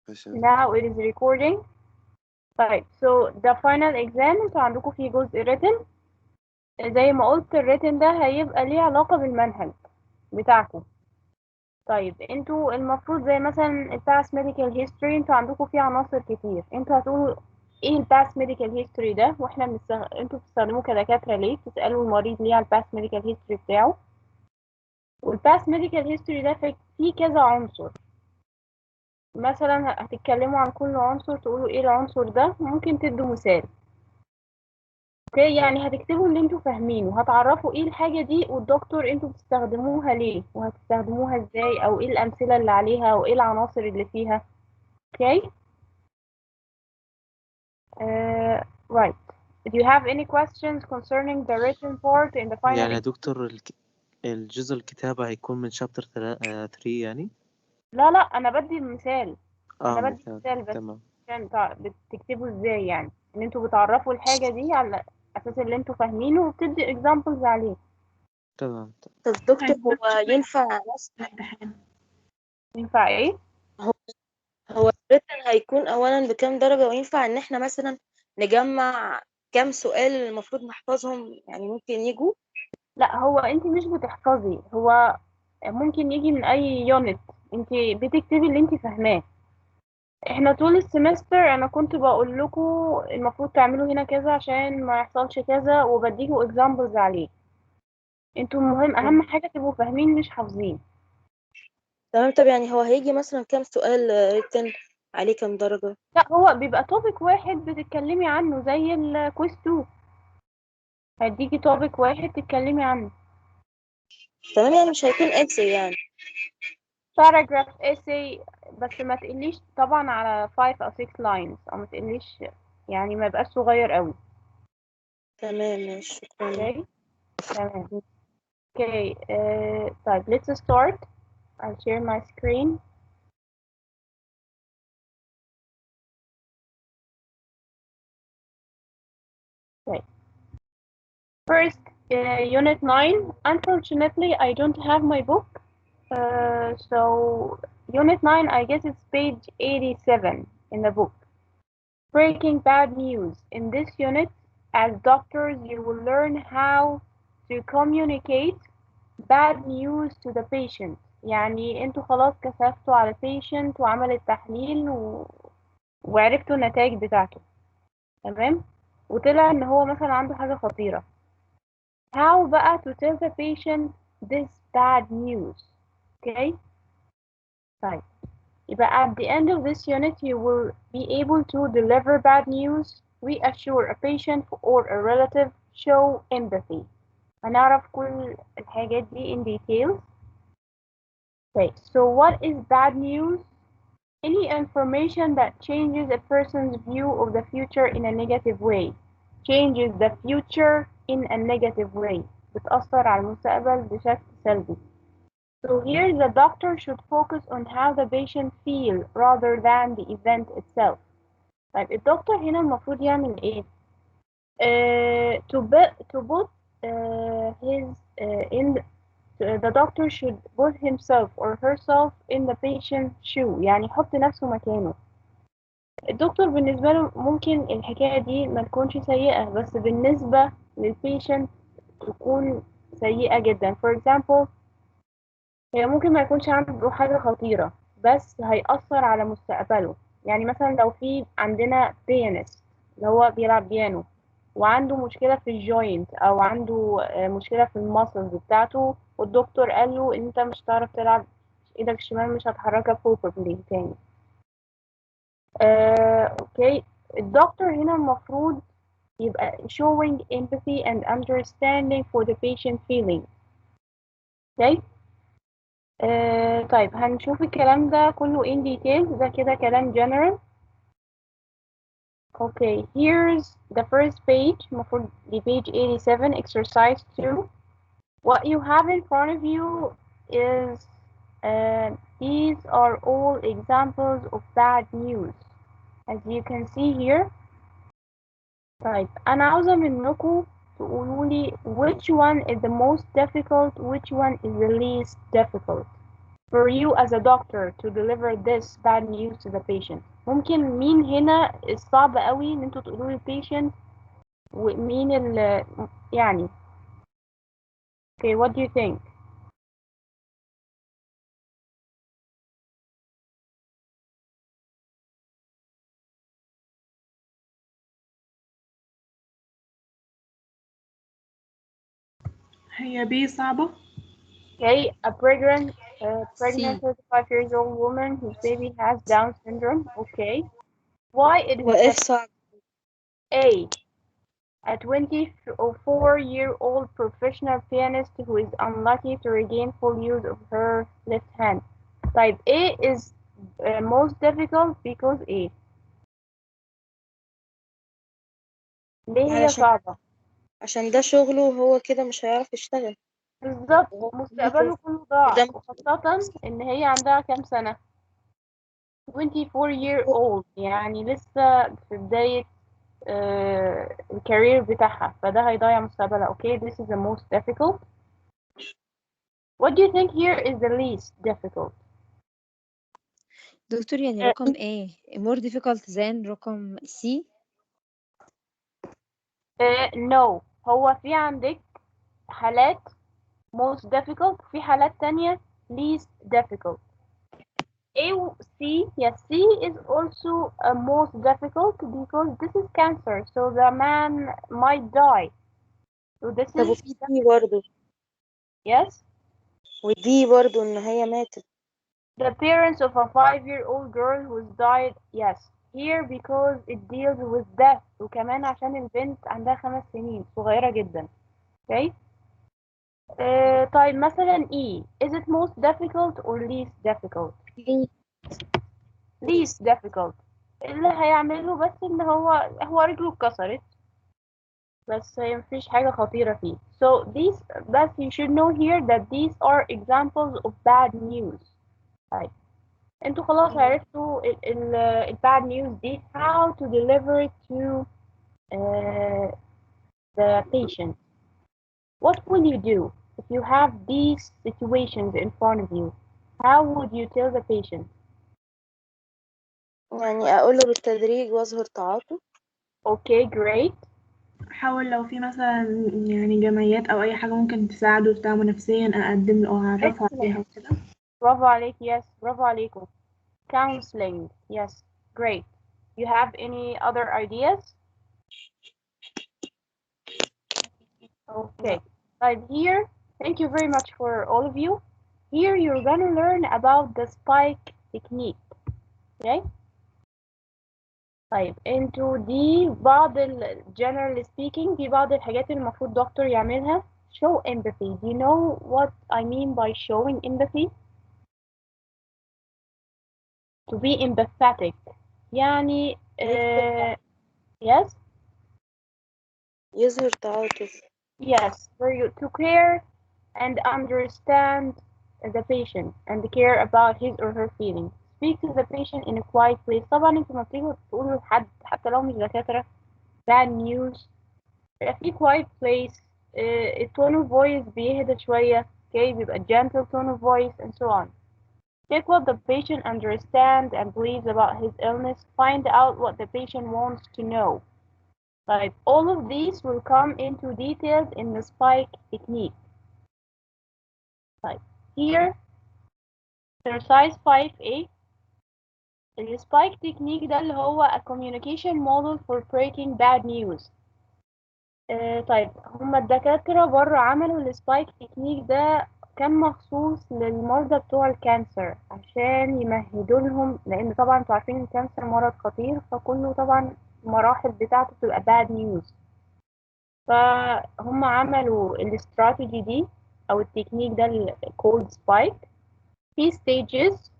ماشي. Now it is recording. طيب so the final exam انتوا عندكم فيه جزء written. زي ما قلت الwritten ده هيبقى ليه علاقة بالمنهج بتاعكم. طيب انتوا المفروض زي مثلا الباس ميديكال هيستوري انتوا عندكم فيه عناصر كتير. انتوا هتقولوا ايه الباس ميديكال هيستوري ده، واحنا انتوا بتستخدموه كدكاترة ليه؟ تسألوا المريض ليه على الباس ميديكال هيستوري بتاعه. والباس ميديكال هيستوري ده فيه كذا عنصر. مثلا هتتكلموا عن كل عنصر تقولوا ايه العنصر ده، ممكن تدوا مثال. اوكي، يعني هتكتبوا اللي انتوا فاهمينه، هتعرفوا ايه الحاجة دي والدكتور انتوا بتستخدموها ليه وهتستخدموها ازاي، او ايه الامثلة اللي عليها وايه العناصر اللي فيها. اوكي. Right. Do you have any questions concerning the written part in the final يعني يا exam? دكتور الجزء الكتابة هيكون من شابتر 3 يعني؟ لا انا بدي مثال. انا بدي مثال. مثال بس تمام. عشان بتكتبوا ازاي، يعني ان انتوا بتعرفوا الحاجة دي على اساس اللي انتوا فاهمينه وبتدي examples عليه. تمام. طب دكتور هو ينفع ينفع ايه؟ هو هو الريتن هيكون اولا بكام درجة، وينفع ان احنا مثلا نجمع كام سؤال المفروض نحفظهم يعني ممكن يجوا؟ لا هو انت مش بتحفظي، هو ممكن يجي من اي يونت. انت بتكتبي اللي انت فاهماه. احنا طول السمستر انا كنت بقول لكم المفروض تعملوا هنا كذا عشان ما يحصلش كذا، وبديكوا examples عليه. انتوا اهم حاجة تبقوا فاهمين مش حافظين. تمام. طب يعني هو هيجي مثلا كام سؤال ريتن عليه كام درجة؟ لا هو بيبقى توبيك واحد بتتكلمي عنه زي الكويز 2. هديكي توبيك واحد تتكلمي عنه. تمام، يعني مش هيكون اكسل يعني. paragraph essay بس ما تقليش طبعا على 5 او 6 lines، او ما تقليش يعني ما يبقاش صغير قوي. تمام ماشي، شكرا. اوكي تمام. اوكي طيب let's start. I'll share my screen. Okay. First, Unit 9. Unfortunately, I don't have my book. So, Unit 9, I guess it's page 87 in the book. Breaking bad news. In this unit, as doctors, you will learn how to communicate bad news to the patient. يعني انتوا خلاص كشفتوا على patient وعمل التحليل وعرفتوا النتائج بتاعته. تمام. وطلع ان هو مثلا عنده حاجة خطيرة. How بقى to tell the patient this bad news. Okay. طيب يبقى at the end of this unit you will be able to deliver bad news, reassure a patient or a relative, show empathy. هنعرف كل الحاجات دي in details. Okay, so what is bad news? Any information that changes a person's view of the future in a negative way. Changes the future in a negative way. بتأثر على المستقبل بشكل سلبي. So here the doctor should focus on how the patient feels rather than the event itself. طيب الدكتور هنا المفروض يعمل ايه؟ To put his in the doctor should put himself or herself in the patient's shoe. يعني يحط نفسه مكانه. الدكتور بالنسبة له ممكن الحكاية دي ما تكونش سيئة، بس بالنسبة للبيشنت تكون سيئة جدا. For example هي ممكن ما يكونش عنده حاجة خطيرة بس هيأثر على مستقبله. يعني مثلا لو في عندنا بيانست اللي هو بيلعب بيانو وعنده مشكلة في الجوينت أو عنده مشكلة في الماسلز بتاعته، والدكتور قال له إن أنت مش هتعرف تلعب، إيدك الشمال مش هتحركها properly تاني. أوكي. الدكتور هنا المفروض يبقى showing empathy and understanding for the patient feeling. Okay. طيب هنشوف الكلام ده كله in details. ده كده كلام general. Okay, here's the first page. المفروض دي page 87 exercise 2. What you have in front of you is these are all examples of bad news as you can see here. طيب أنا عاوزة منكم تقولوا لي which one is the most difficult, which one is the least difficult. for you as a doctor to deliver this bad news to the patient. ممكن مين هنا الصعب قوي ان انتوا تقولوا للبيشنت ومين يعني okay what do you think؟ هي بي صعبة. Okay, a pregnant سي 35 years old woman whose baby has Down syndrome. Okay. Why it is واف different? صعب. A. A 24-year-old professional pianist who is unlucky to regain full use of her left hand. Type A is most difficult because A. ليه هي علشان صعبة؟ ده شغله وهو كده مش هيعرف يشتغل. بالظبط وهو مستقبله كله ضاع قدام وخاصة إن هي عندها كام سنة؟ 24 year old يعني لسه في بداية الكارير بتاعها فده هيضيع مستقبلها. Okay, this is the most difficult. What do you think here is the least difficult? دكتور يعني Uh, رقم A more difficult than رقم C. no هو في عندك حالات most difficult في حالات تانية least difficult. A و C, yes, C is also most difficult because this is cancer, so the man might die. So this طب is, وفي دي برضه، yes, ودي برضه ان هي ماتت. the parents of a 5-year-old girl who's died, yes. Here because it deals with death وكمان عشان البنت عندها 5 سنين صغيرة جدا. Okay. طيب مثلا E, is it most difficult or least difficult? least difficult. اللي هيعمله بس ان هو رجله اتكسرت بس هي مفيش حاجة خطيرة فيه. So these, but you should know here that these are examples of bad news. طيب انتوا خلاص عرفتوا ال bad news دي how to deliver it to the patient. What will you do if you have these situations in front of you? How would you tell the patient? يعني اقول له بالتدريج واظهر تعاطف. Okay, great. احاول لو في مثلا يعني جمعيات او اي حاجة ممكن تساعده وتدعمه نفسيا اقدم له او اعرفه Excellent. عليها وكده. برافو عليك. Yes, برافو عليكم. Counseling. Yes, great. You have any other ideas? Okay. Right here, thank you very much for all of you. Here you're gonna learn about the spike technique. Okay? طيب انتوا دي بعض generally speaking دي بعض الحاجات اللي المفروض دكتور يعملها. Show empathy. Do you know what I mean by showing empathy? To be empathetic. يعني yes? يظهر تعاطف. Yes, for you to care and understand the patient and care about his or her feelings. Speak to the patient in a quiet place. طبعا انتوا لما بتيجوا تقولوا لحد حتى لو مش دكاترة bad news يبقى في quiet place. التون of voice بيهدى شوية. Okay, بيبقى gentle tone of voice and so on. Check what the patient understands and believes about his illness. Find out what the patient wants to know. Right. All of these will come into details in the spike technique. Right. Here, exercise 5A. The spike technique ده اللي هو a communication model for breaking bad news. طيب هما الدكاترة بره عملوا السبايك تكنيك ده كان مخصوص للمرضى بتوع الكانسر عشان يمهدوا لهم لأن طبعا انتوا عارفين الكانسر مرض خطير فكله طبعا المراحل بتاعته بتبقى bad news. فهم عملوا الاستراتيجي دي أو التكنيك ده called spike. في stages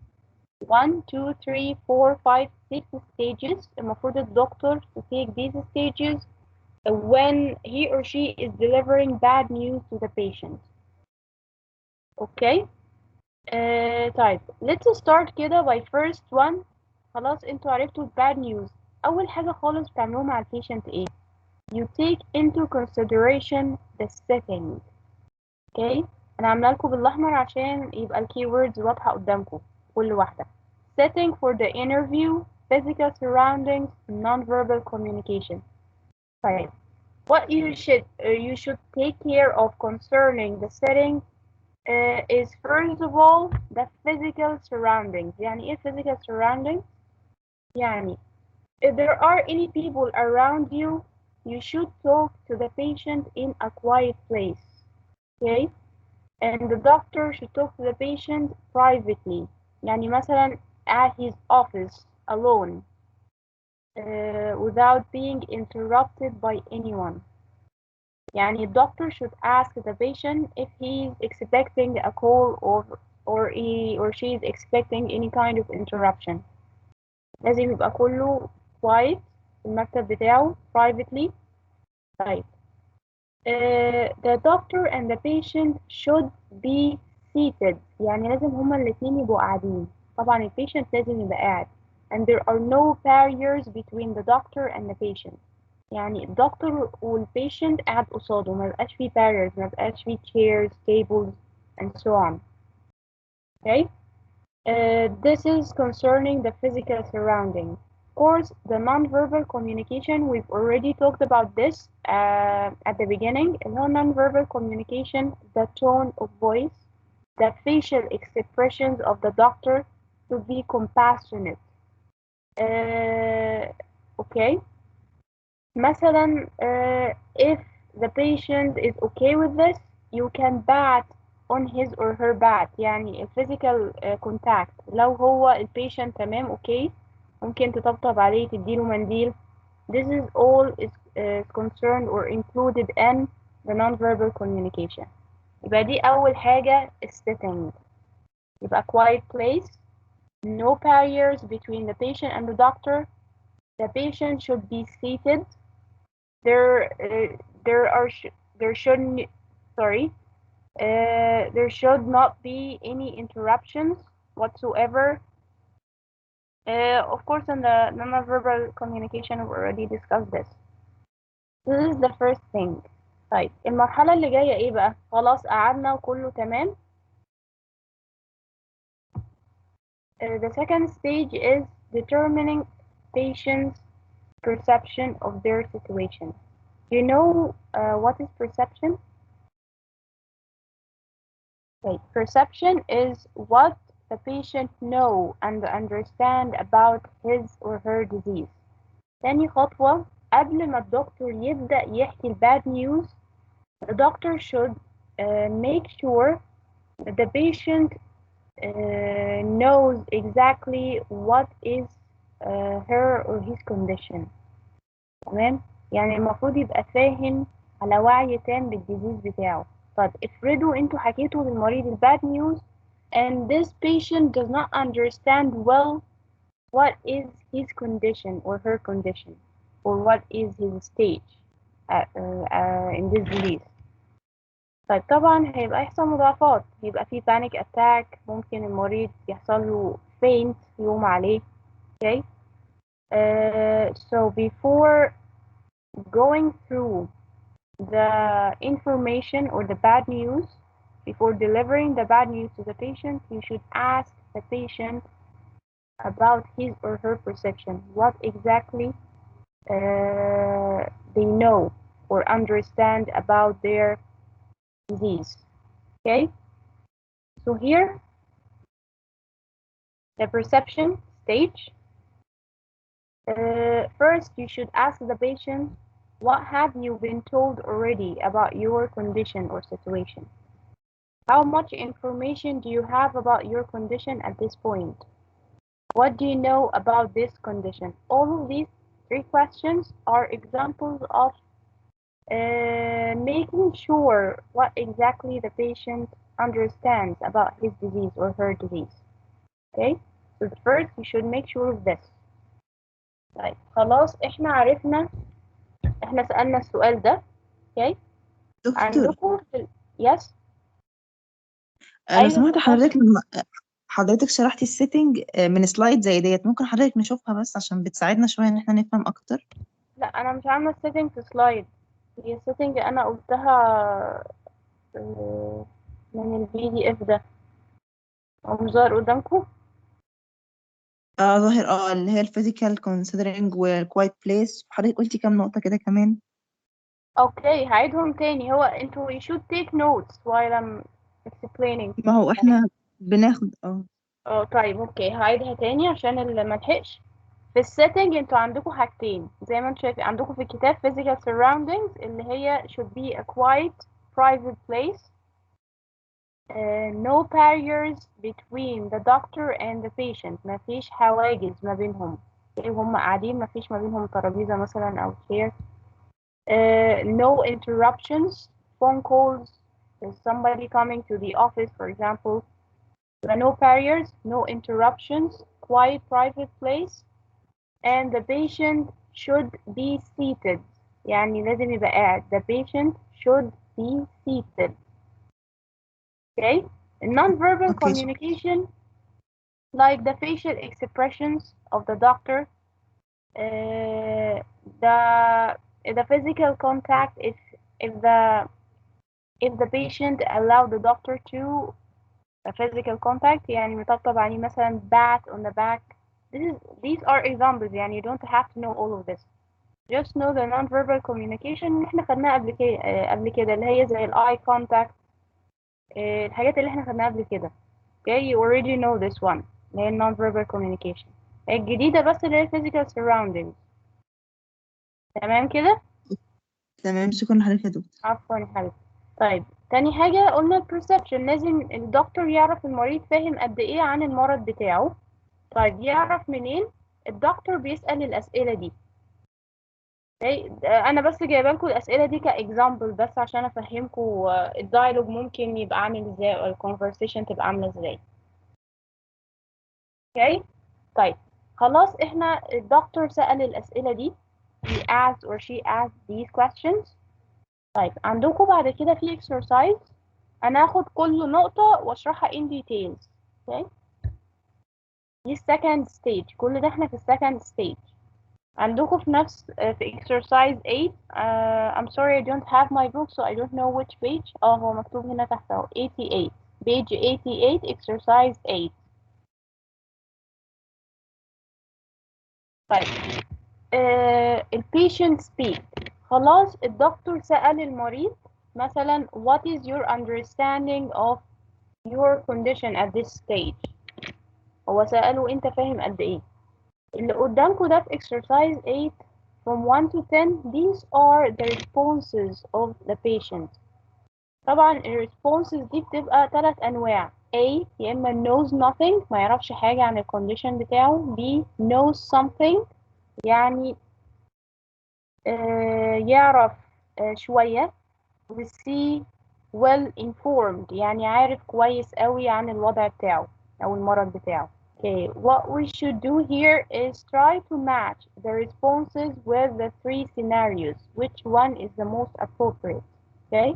1 2 3 4 5 6 stages. المفروض الدكتور to take these stages when he or she is delivering bad news to the patient. Okay. طيب let's start كده by first one. خلاص انتوا عرفتوا bad news. أول حاجة خالص بتعملوها مع البيشنت ايه؟ You take into consideration the setting. Okay. انا عامله لكم بالاحمر عشان يبقى الكي ووردز واضحه قدامكم كل واحده. Setting for the interview, physical surroundings, nonverbal communication. طيب, what you should take care of concerning the setting is first of all the physical surroundings. يعني ايه physical surroundings؟ يعني if there are any people around you, you should talk to the patient in a quiet place. Okay? And the doctor should talk to the patient privately. يعني مثلا at his office alone without being interrupted by anyone. يعني the doctor should ask the patient if he is expecting a call or he or she is expecting any kind of interruption. لازم يبقى كله quiet في المكتب بتاعه privately. طيب. The doctor and the patient should be seated. يعني لازم هما الاتنين يبقوا قاعدين. طبعا ال patient لازم يبقى قاعد. And there are no barriers between the doctor and the patient. يعني الدكتور والبيشنت قاعد قصاده، ما يبقاش فيه barriers، ما يبقاش فيه chairs, tables, and so on. Okay? This is concerning the physical surrounding. Of course, the nonverbal communication, we've already talked about this at the beginning. Non-verbal communication, the tone of voice, the facial expressions of the doctor to be compassionate. Okay. مثلا, if the patient is okay with this, you can bat on his or her back. يعني physical contact. لو هو ال patient تمام okay, ممكن تطبطب عليه تديله منديل. This is all is concerned or included in the nonverbal communication. يبقى دي أول حاجة sitting. يبقى quiet place, no barriers between the patient and the doctor. The patient should be seated. There should not be any interruptions whatsoever. Of course, in the nonverbal communication, we already discussed this. This is the first thing. طيب, المرحلة اللي جاية ايه بقى؟ خلاص قعدنا وكله تمام. The second stage is determining patient's perception of their situation. You know what is perception? Okay. Perception is what the patient know and understand about his or her disease. تاني خطوة, قبل ما الدكتور يبدأ يحكي bad news, the doctor should make sure that the patient knows exactly what is her or his condition. تمام؟ يعني المفروض يبقى فاهم على وعي تام بالديزيز بتاعه. طب افرضوا انتوا حكيتوا للمريض الباد news and this patient does not understand well what is his condition or her condition or what is his stage in this disease. طيب طبعا هيبقى يحصل مضاعفات، يبقى في panic attack، ممكن المريض يحصل له faint يقوم عليه. Okay? So before going through the information or the bad news, before delivering the bad news to the patient, you should ask the patient about his or her perception, what exactly they know or understand about their disease. Okay, so here the perception stage. First, you should ask the patient, what have you been told already about your condition or situation? How much information do you have about your condition at this point? What do you know about this condition? All of these three questions are examples of making sure what exactly the patient understands about his disease or her disease. Okay? So first, you should make sure of this. طيب خلاص احنا عرفنا، احنا سألنا السؤال ده. Okay? دكتور عندكم yes. لو أيوة سمحت حضرتك لما حضرتك شرحتي السيتنج من سلايد زي ديت، ممكن حضرتك نشوفها بس عشان بتساعدنا شوية ان احنا نفهم اكتر. لا انا مش عامله setting في سلايد، هي setting انا قلتها من الPDF ده ظاهر قدامكم؟ ظاهر اللي هي الفيزيكال considering والquiet place. حضرتك قلتي كام نقطة كده كمان؟ اوكي هعيدهم تاني. هو انتوا you should take notes while I'm explaining. ما هو احنا بناخد طيب اوكي هعيدها تاني عشان اللي ملحقش. في السيتنج انتوا عندكم حاجتين زي ما انتوا شايفين عندكم في الكتاب physical surroundings اللي هي should be a quiet private place, no barriers between the doctor and the patient. ما فيش حواجز ما بينهم وهم قاعدين، ما فيش ما بينهم ترابيزة مثلا أو chair. No interruptions, phone calls, somebody coming to the office for example. No barriers, no interruptions, quiet private place, and the patient should be seated. يعني لازم يبقى قاعد. The patient should be seated. Okay? Non-verbal اوكي. communication, like the facial expressions of the doctor, the physical contact, if the patient allow the doctor to a physical contact يعني مطبطب عليه مثلا bat on the back. These are examples يعني you don't have to know all of this. Just know the non-verbal communication اللي احنا خدناها قبل كده اللي هي زي ال eye contact، الحاجات اللي احنا خدناها قبل كده. Okay, you already know this one اللي هي non-verbal communication. الجديدة بس اللي هي physical surroundings. تمام كده؟ تمام. شكرا لحضرتك يا دكتور. عفوا يا حبيبي. طيب تاني حاجة قلنا perception، لازم الدكتور يعرف المريض فاهم قد ايه عن المرض بتاعه. طيب يعرف منين؟ الدكتور بيسأل الأسئلة دي. انا بس جايبه لكم الاسئله دي كاكزامبل بس عشان افهمكم الدايلوج ممكن يبقى عامل ازاي او الكونفرسيشن تبقى عامله ازاي. اوكي طيب خلاص احنا الدكتور سأل الاسئله دي. he asked or she asked these questions. طيب عندكم بعد كده في exercise انا هاخد كل نقطه واشرحها in details. اوكي دي second stage، كل ده احنا في second stage. عندكم في نفس في exercise 8. I'm sorry I don't have my book so I don't know which page. هو مكتوب هنا تحت اهو 88 page 88 exercise 8. طيب ال patient speak. خلاص الدكتور سأل المريض مثلا what is your understanding of your condition at this stage. هو سأله انت فاهم قد ايه. اللي قدامكم ده في exercise 8 from 1 to 10 these are the responses of the patient. طبعا ال responses دي بتبقى 3 أنواع. A يا إما knows nothing ما يعرفش حاجة عن ال condition بتاعه. B knows something يعني يعرف شوية. و C well informed يعني عارف كويس قوي عن الوضع بتاعه أو المرض بتاعه. Okay, what we should do here is try to match the responses with the three scenarios. Which one is the most appropriate? Okay.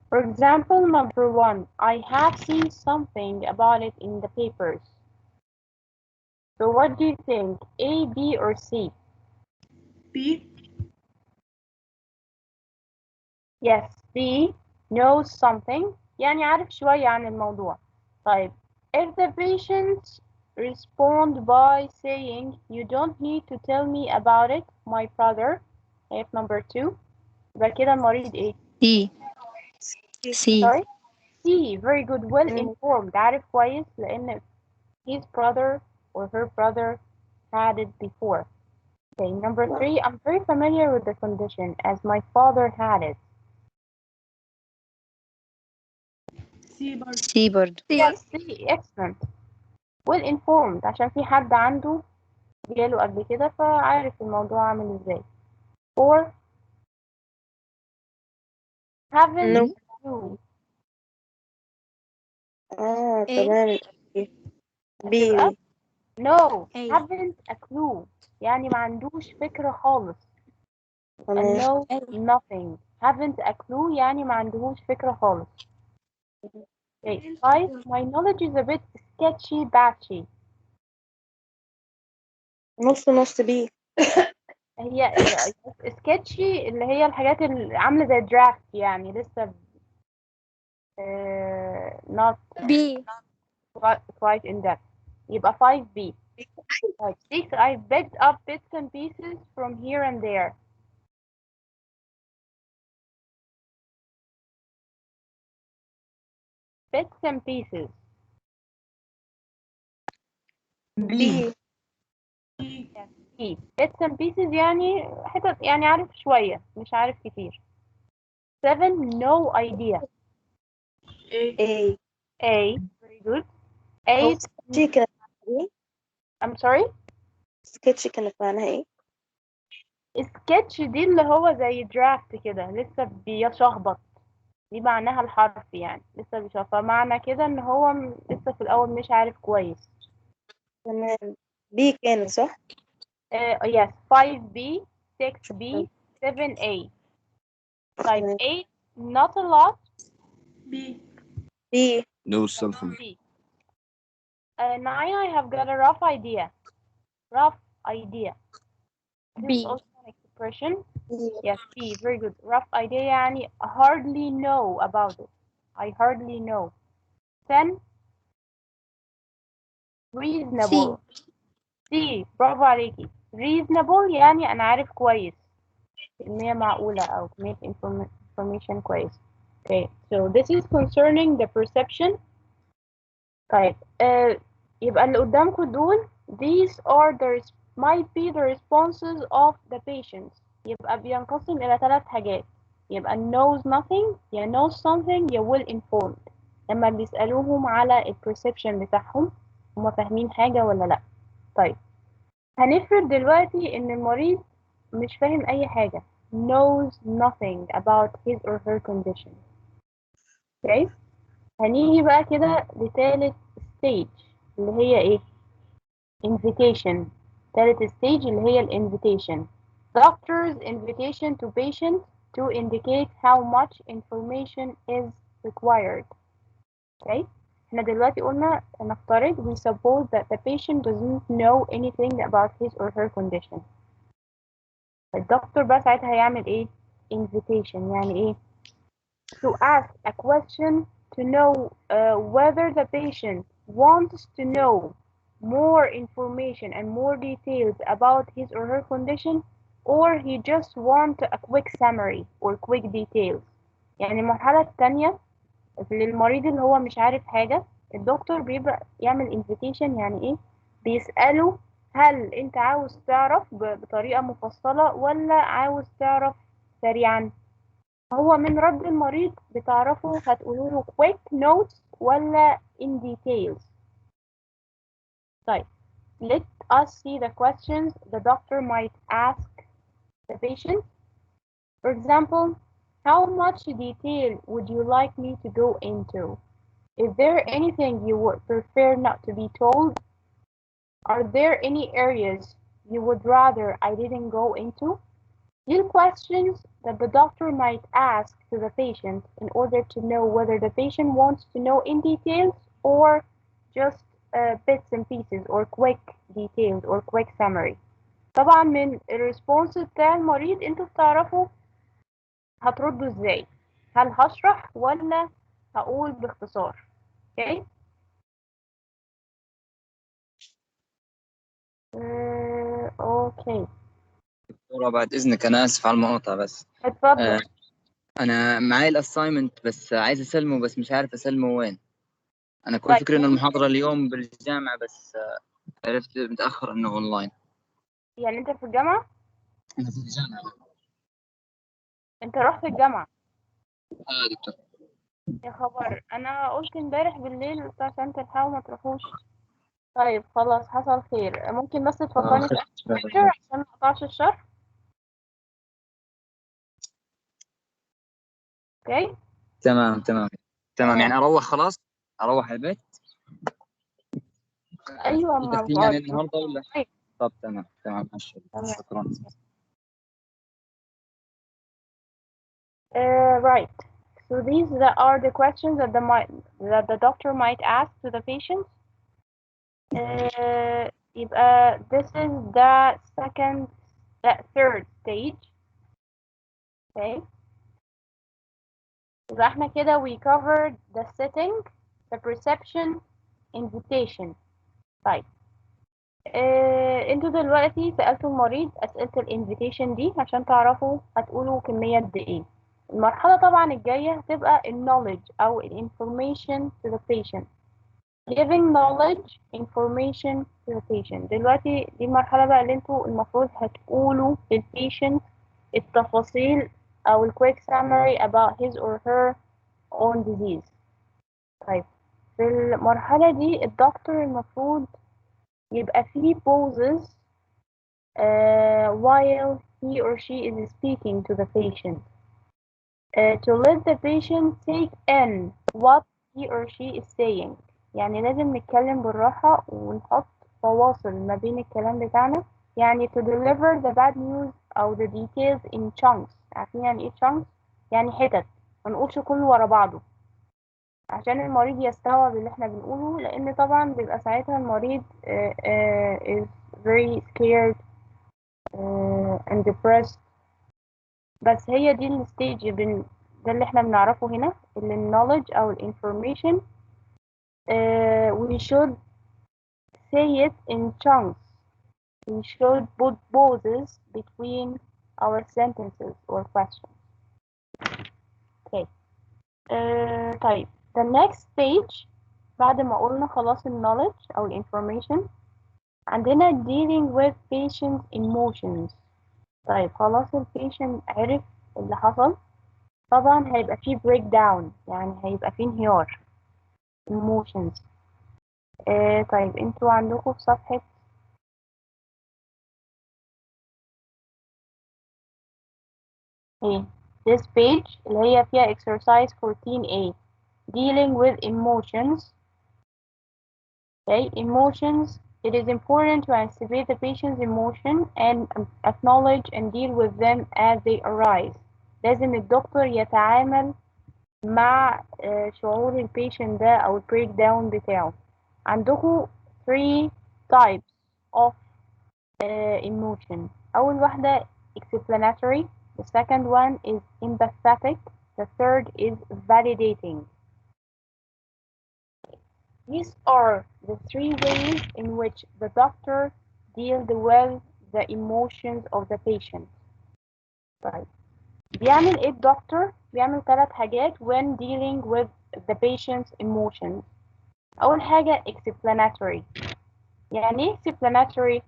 For example, number 1, I have seen something about it in the papers. So what do you think? A, B, or C? B. Yes, B knows something يعني عارف شوية عن الموضوع. طيب if the patient respond by saying you don't need to tell me about it my brother. If number 2 يبقى كده المريض ايه؟ C. C. Sorry? C. Very good. Well informed. عارف كويس لأن his brother or her brother had it before. Okay, number 3, I'm very familiar with the condition as my father had it. C برضه. C برضو. Yes, C. Excellent. Well informed عشان في حد عنده جاله قبل كده فعارف الموضوع عامل ازاي. 4 haven't No. a clue. تمام. هتبقى بي. no A. haven't a clue يعني ما عندوش فكرة خالص. تمام. no nothing. haven't a clue يعني ما عندهوش فكرة خالص. Okay. 5 my knowledge is a bit sketchy batchy. نص نص بي. هي sketchy اللي هي الحاجات اللي عاملة زي draft يعني لسه not B. quite in depth. يبقى 5B. Type 6, I picked up bits and pieces from here and there. Bits and pieces. B. Yes, B. Bits and pieces يعني حتت، يعني عارف شوية مش عارف كتير. 7, no idea. A. A. A, very good. هو 8, سكتشي كانت معناها ايه؟ I'm sorry. سكتشي كانت معناها ايه؟ سكتش دي اللي هو زي درافت كده لسه بيشخبط، دي معناها الحرف يعني لسه بيشخبط، فمعنى كده ان هو لسه في الاول مش عارف كويس. تمام. B كانت صح؟ Yes, 5B, 6B, 7A. Type تمام. 8, not a lot. B. B. No something. B. 9, I have got a rough idea. Rough idea. This is B. also an expression. B. Yes, B, very good. Rough idea يعني hardly know about it. I hardly know. 10, reasonable. C, برافو عليكي. Reasonable يعني أنا عارف كويس. كمية معقولة أو كمية information كويس. Okay, so this is concerning the perception. طيب يبقى اللي قدامكم دول these are might be the responses of the patients. يبقى بينقسم إلى 3 حاجات، يبقى knows nothing يا knows something يا well informed. لما بيسألوهم على ال perception بتاعهم هما فاهمين حاجة ولا لأ. طيب هنفرض دلوقتي إن المريض مش فاهم أي حاجة، knows nothing about his or her condition. okay؟ هنيجي بقى كده لتالت stage اللي هي ايه؟ invitation. تالت stage اللي هي ال invitation. Doctor's invitation to patient to indicate how much information is required. Okay? احنا دلوقتي قلنا نفترض we suppose that the patient doesn't know anything about his or her condition. الدكتور بقى ساعتها هيعمل ايه؟ invitation يعني ايه؟ to ask a question to know whether the patient wants to know more information and more details about his or her condition, or he just wants a quick summary or quick details. يعني المرحلة التانية للمريض اللي هو مش عارف حاجة، الدكتور بيبدأ يعمل invitation يعني ايه؟ بيسأله هل انت عاوز تعرف بطريقة مفصلة ولا عاوز تعرف سريعا؟ هو من رد المريض بتعرفوا هتقولوا له quick notes ولا in details. طيب let us see the questions the doctor might ask the patient. For example, how much detail would you like me to go into? Is there anything you would prefer not to be told? Are there any areas you would rather I didn't go into? These questions that the doctor might ask to the patient in order to know whether the patient wants to know in details or just bits and pieces or quick details or quick summary. طبعا من الريسبونس بتاع المريض انتوا بتعرفوا هتردوا ازاي، هل هشرح ولا هقول باختصار. اوكي اوكي دكتورة بعد إذنك أنا آسف على المقاطعة بس اتفضل. أنا معايا الأسايمنت بس عايز أسلمه بس مش عارف أسلمه وين. أنا كل طيب فكرة إن المحاضرة اليوم بالجامعة بس عرفت متأخر إنه أونلاين. يعني انت في الجامعة؟ أنا في الجامعة. انت رحت الجامعة؟ دكتور. يا خبر، انا قلت امبارح بالليل عشان تلحقوا ما تروحوش. طيب خلاص حصل خير، ممكن بس تفكرني في الفكرة عشان ما اقطعش الشرح. اوكي تمام يعني أروح خلاص، أروح البيت. ايوه في ما تسليم يعني النهاردة ولا؟ طيب. طب تمام شكرا. Right. So these are the questions that the doctor might ask to the patient. يبقى this is the third stage. Okay. يبقى احنا كده we covered the setting, the perception, invitation. طيب انتوا دلوقتي سألتوا المريض أسئلة الانفيتيشن دي عشان تعرفوا هتقولوا كمية قد ايه. المرحلة طبعا الجاية هتبقى knowledge أو information to the patient. giving knowledge information to the patient. دلوقتي دي المرحلة بقى اللي انتوا المفروض هتقولوا للبيشنت التفاصيل أو ال quick summary about his or her own disease. طيب في المرحلة دي الدكتور المفروض يبقى فيه pauses while he or she is speaking to the patient to let the patient take in what he or she is saying. يعني لازم نتكلم بالراحة ونحط فواصل ما بين الكلام بتاعنا. يعني to deliver the bad news أو the details in chunks. عارفين يعني ايه chunks؟ يعني حتت، ما نقولش كله ورا بعضه عشان المريض يستوعب اللي احنا بنقوله، لأن طبعا بيبقى ساعتها المريض is very scared and depressed. بس هي دي الستيج ده اللي احنا بنعرفه هنا اللي knowledge أو information. We should say it in chunks. We should put pauses between our sentences or questions. Okay. طيب the next stage بعد ما قلنا خلاص knowledge أو information عندنا dealing with patient emotions. طيب خلاص patient عرف اللي حصل، طبعا هيبقى فيه break down، يعني هيبقى فيه انهيار emotions. طيب انتوا عندكم في صفحة ايه this page اللي هي فيها exercise 14A dealing with emotions. Okay, emotions. It is important to anticipate the patient's emotion and acknowledge and deal with them as they arise. لازم الدكتور يتعامل مع شعور البيشنت ده أو البريك داون بتاعه. عندكم 3 types of emotion. أول واحدة explanatory. The second one is empathetic. The third is validating. These are the 3 ways in which the doctor deals with the emotions of the patient. طيب بيعمل ايه الدكتور؟ بيعمل 3 حاجات when dealing with the patient's emotions. أول حاجة explanatory. يعني ايه explanatory؟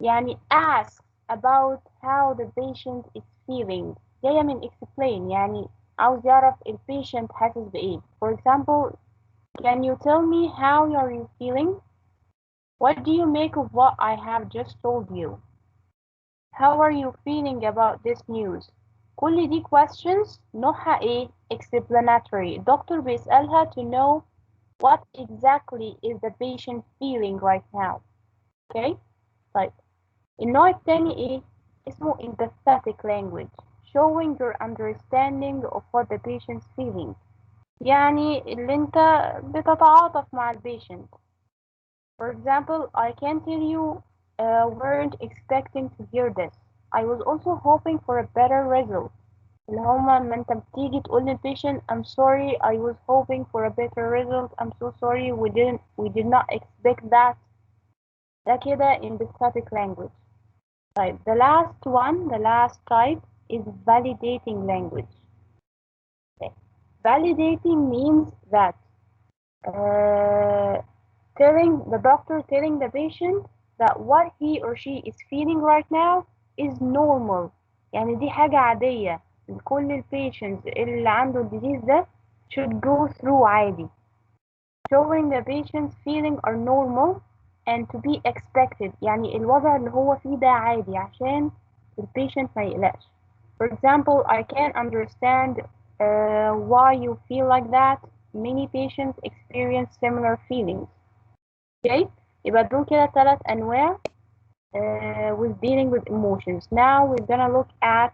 يعني ask about how the patient is feeling. جاية من explain، يعني عاوز يعرف البيشنت حاسس بإيه. For example, can you tell me how are you feeling? What do you make of what I have just told you? How are you feeling about this news? كل دي questions نوعها ايه؟ explanatory. الدكتور بيسألها to know what exactly is the patient feeling right now. Okay? طيب النوع التاني ايه؟ اسمه empathetic language. Showing your understanding of what the patient's feeling. يعني اللي انت بتتعاطف مع البيشنت. For example, I can tell you weren't expecting to hear this. I was also hoping for a better result. اللي هما لما انت بتيجي تقول للبيشنت I'm sorry I was hoping for a better result. I'm so sorry we did not expect that. ده كده empathetic language. طيب the last type is validating language. Okay. Validating means that telling the patient that what he or she is feeling right now is normal. يعني دي حاجة عادية لكل البيشنتس اللي عنده الديزيز ده should go through عادي. Showing the patient's feeling are normal and to be expected. يعني الوضع اللي هو فيه ده عادي عشان البيشنت ما يقلقش. For example, I can understand why you feel like that. Many patients experience similar feelings. Okay, يبقى دول كده 3 أنواع with dealing with emotions. Now we're gonna look at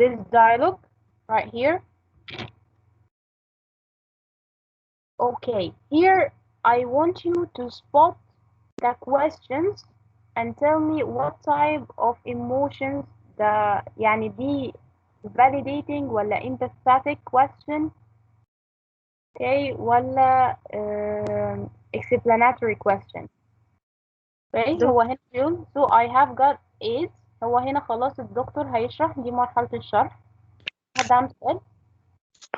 this dialogue right here. Okay, here I want you to spot the questions and tell me what type of emotions يعني دي validating ولا empathetic question okay ولا explanatory question okay هو هنا بيقول so I have got AIDS هو هنا خلاص الدكتور هيشرح دي مرحلة الشرح حد عنده سؤال؟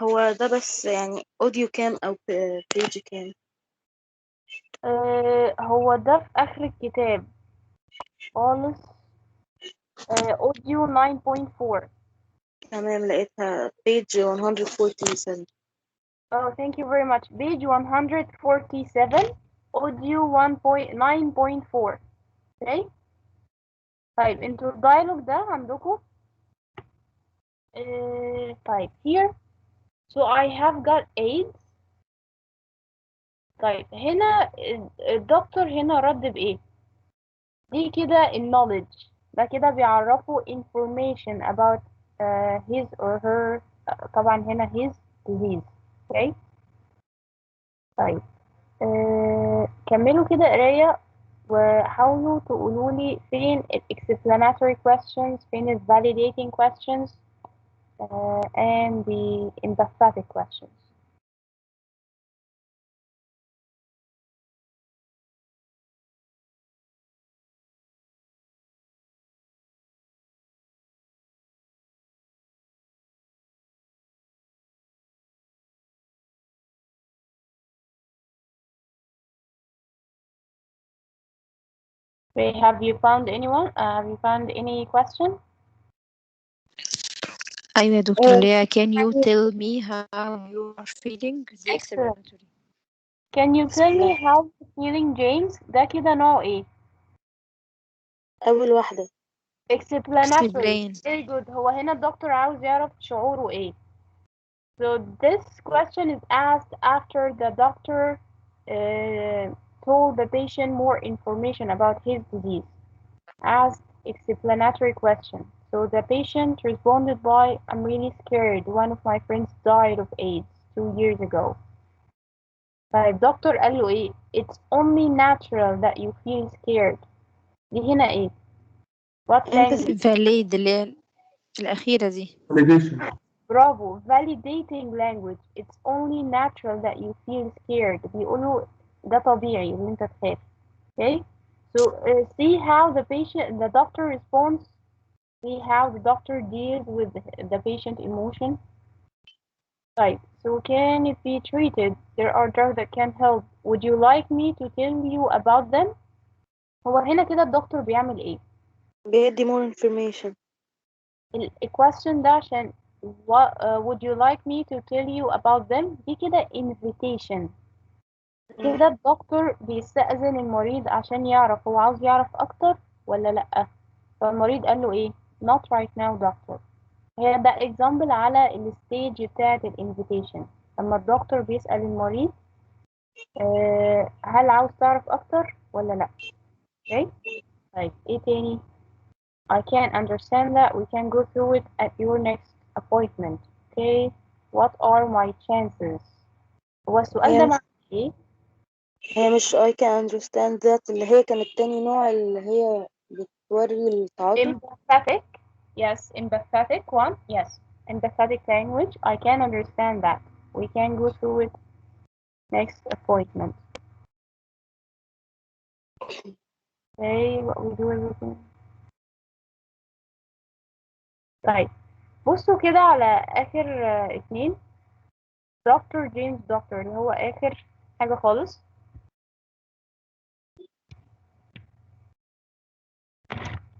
هو ده بس يعني اوديو كام او بيج كام؟ هو ده في آخر الكتاب خالص audio 9.4 تمام لقيتها page 147. oh thank you very much page 147 audio 1.9.4 okay طيب انتوا الدايلوج ده عندكم طيب here so I have got AIDS طيب هنا الدكتور هنا رد بإيه؟ دي كده knowledge ده كده بيعرفوا information about his or her طبعا هنا his disease okay طيب كملوا كده قراية وحاولوا تقولوا لي فين ال explanatory questions فين ال validating questions and the empathetic questions. Okay, have you found anyone? Have you found any question? أيوة يا دكتور اللي هي can you tell me how you are feeling the Excellent. explanatory. Can you tell me how you're feeling, James? ده كده نوع ايه؟ أول واحدة. Explanatory. Explain. Very good. هو هنا الدكتور عاوز يعرف شعوره ايه. So this question is asked after the doctor told the patient more information about his disease. Asked explanatory question. So the patient responded by, I'm really scared. One of my friends died of AIDS 2 years ago. فالدكتور قال له ايه it's only natural that you feel scared دي هنا ايه what language valid اللي هي الأخيرة دي. برافو validating language it's only natural that you feel scared بيقولوا ده طبيعي ان انت تخاف okay so see how the doctor responds see how the doctor deals with the patient emotion طيب so can it be treated there are drugs that can help would you like me to tell you about them هو هنا كده الدكتور بيعمل ايه بيدي more information. الquestion ده عشان what would you like me to tell you about them دي كده invitation كده الدكتور بيستأذن المريض عشان يعرف هو عاوز يعرف أكتر ولا لأ فالمريض قال له إيه not right now doctor هي ده example على الستيج بتاعة الانفيتيشن لما الدكتور بيسأل المريض هل عاوز تعرف أكتر ولا لأ okay طيب إيه تاني I can't understand that. We can go through it at your next appointment. Okay. What are my chances? هو السؤال ده معناه ايه؟ هي مش I can understand that اللي هي كانت تاني نوع اللي هي بتوري التعاطف. Empathetic. Yes, empathetic one. Yes. Empathetic language. I can understand that. We can go through it next appointment. Okay, what we do everything. طيب بصوا كده على آخر اتنين دكتور جيمس دكتور اللي هو آخر حاجة خالص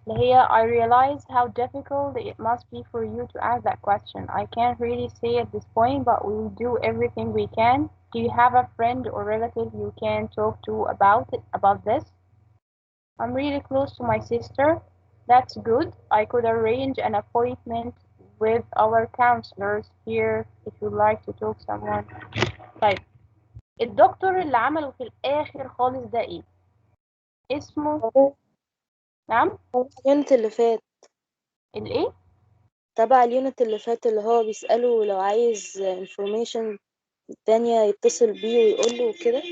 اللي هي I realize how difficult it must be for you to ask that question. I can't really say at this point, but we will do everything we can. Do you have a friend or relative you can talk to about this? I'm really close to my sister. That's good. I could arrange an appointment with our counselors here if you'd like to talk to someone. طيب الدكتور اللي عمله في الآخر خالص ده ايه؟ اسمه نعم؟ اليونت اللي فات الايه؟ تبع اليونت اللي فات اللي هو بيسأله لو عايز information تانية يتصل بيه ويقول له كده.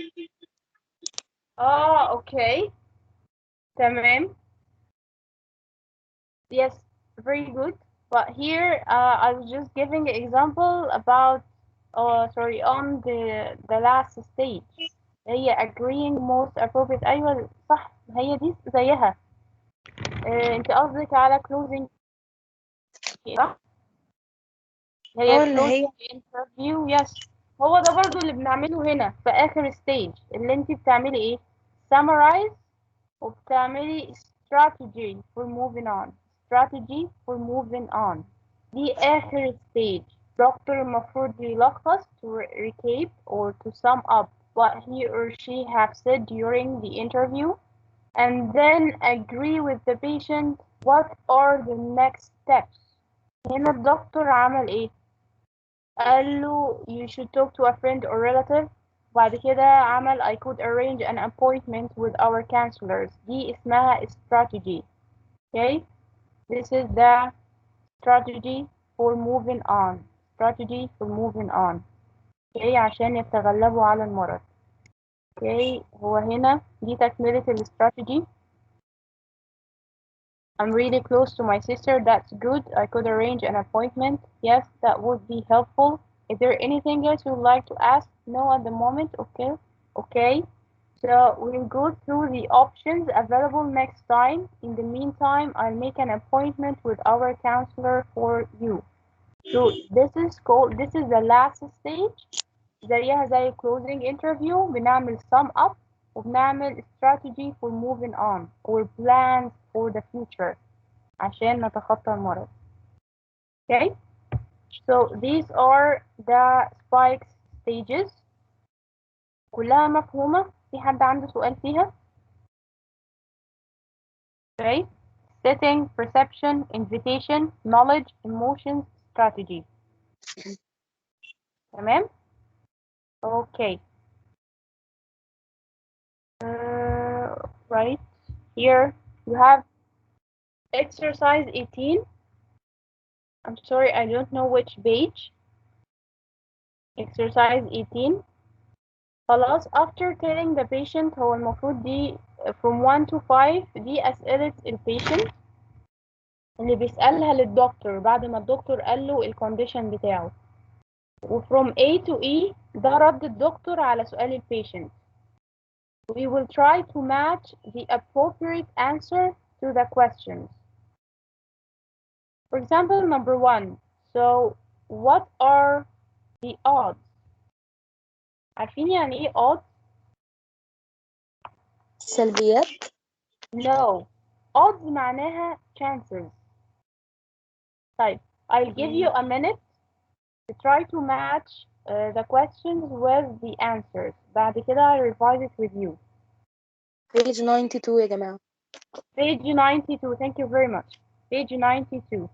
اوكي تمام yes very good But here, I was just giving an example about, on the last stage. هي agreeing most appropriate. أيوة صح، هي دي زيها. انت قصدك على closing صح؟ هي اللي هي closing interview. yes. هو ده برضو اللي بنعمله هنا في آخر stage، اللي انت بتعملي ايه؟ summarize، وبتعملي strategy for moving on. strategy for moving on. دي آخر stage. دكتور المفروض يلخص to recap or to sum up what he or she have said during the interview, and then agree with the patient what are the next steps. هنا الدكتور عمل ايه؟ قال له you should talk to a friend or relative. بعد كده عمل I could arrange an appointment with our counselors. دي اسمها strategy. Okay? This is the strategy for moving on. Strategy for moving on. Okay? عشان يتغلبوا على المرض. Okay? هو هنا دي تكملة strategy. I'm really close to my sister. That's good. I could arrange an appointment. Yes, that would be helpful. Is there anything else you'd like to ask? No, at the moment. Okay. Okay. So we'll go through the options available next time. In the meantime, I'll make an appointment with our counselor for you. So this is the last stage. زيها زي closing interview. بنعمل sum up وبنعمل strategy for moving on or plans for the future عشان نتخطى المرض. Okay, so these are the spikes stages. كلها مفهومة؟ في حد عنده سؤال فيها؟ Okay, setting, perception, invitation, knowledge, emotions, strategy. تمام؟ Okay. Right here you have exercise 18. I'm sorry, I don't know which page. Exercise 18. خلاص after telling the patient هو المفروض دي from 1 to 5 دي أسئلة البيشنت اللي بيسألها للدكتور بعد ما الدكتور قال له الكونديشن بتاعه. و from A to E ده رد الدكتور على سؤال البيشنت. We will try to match the appropriate answer to the questions. For example, number 1. So, what are the odds? عارفين يعني ايه odds? سلبيات. No. Odds معناها chances. طيب, I'll give you a minute to try to match the questions with the answers. بعد كده I'll revise it with you. page 92 يا جماعة. Page 92. Thank you very much. Page 92.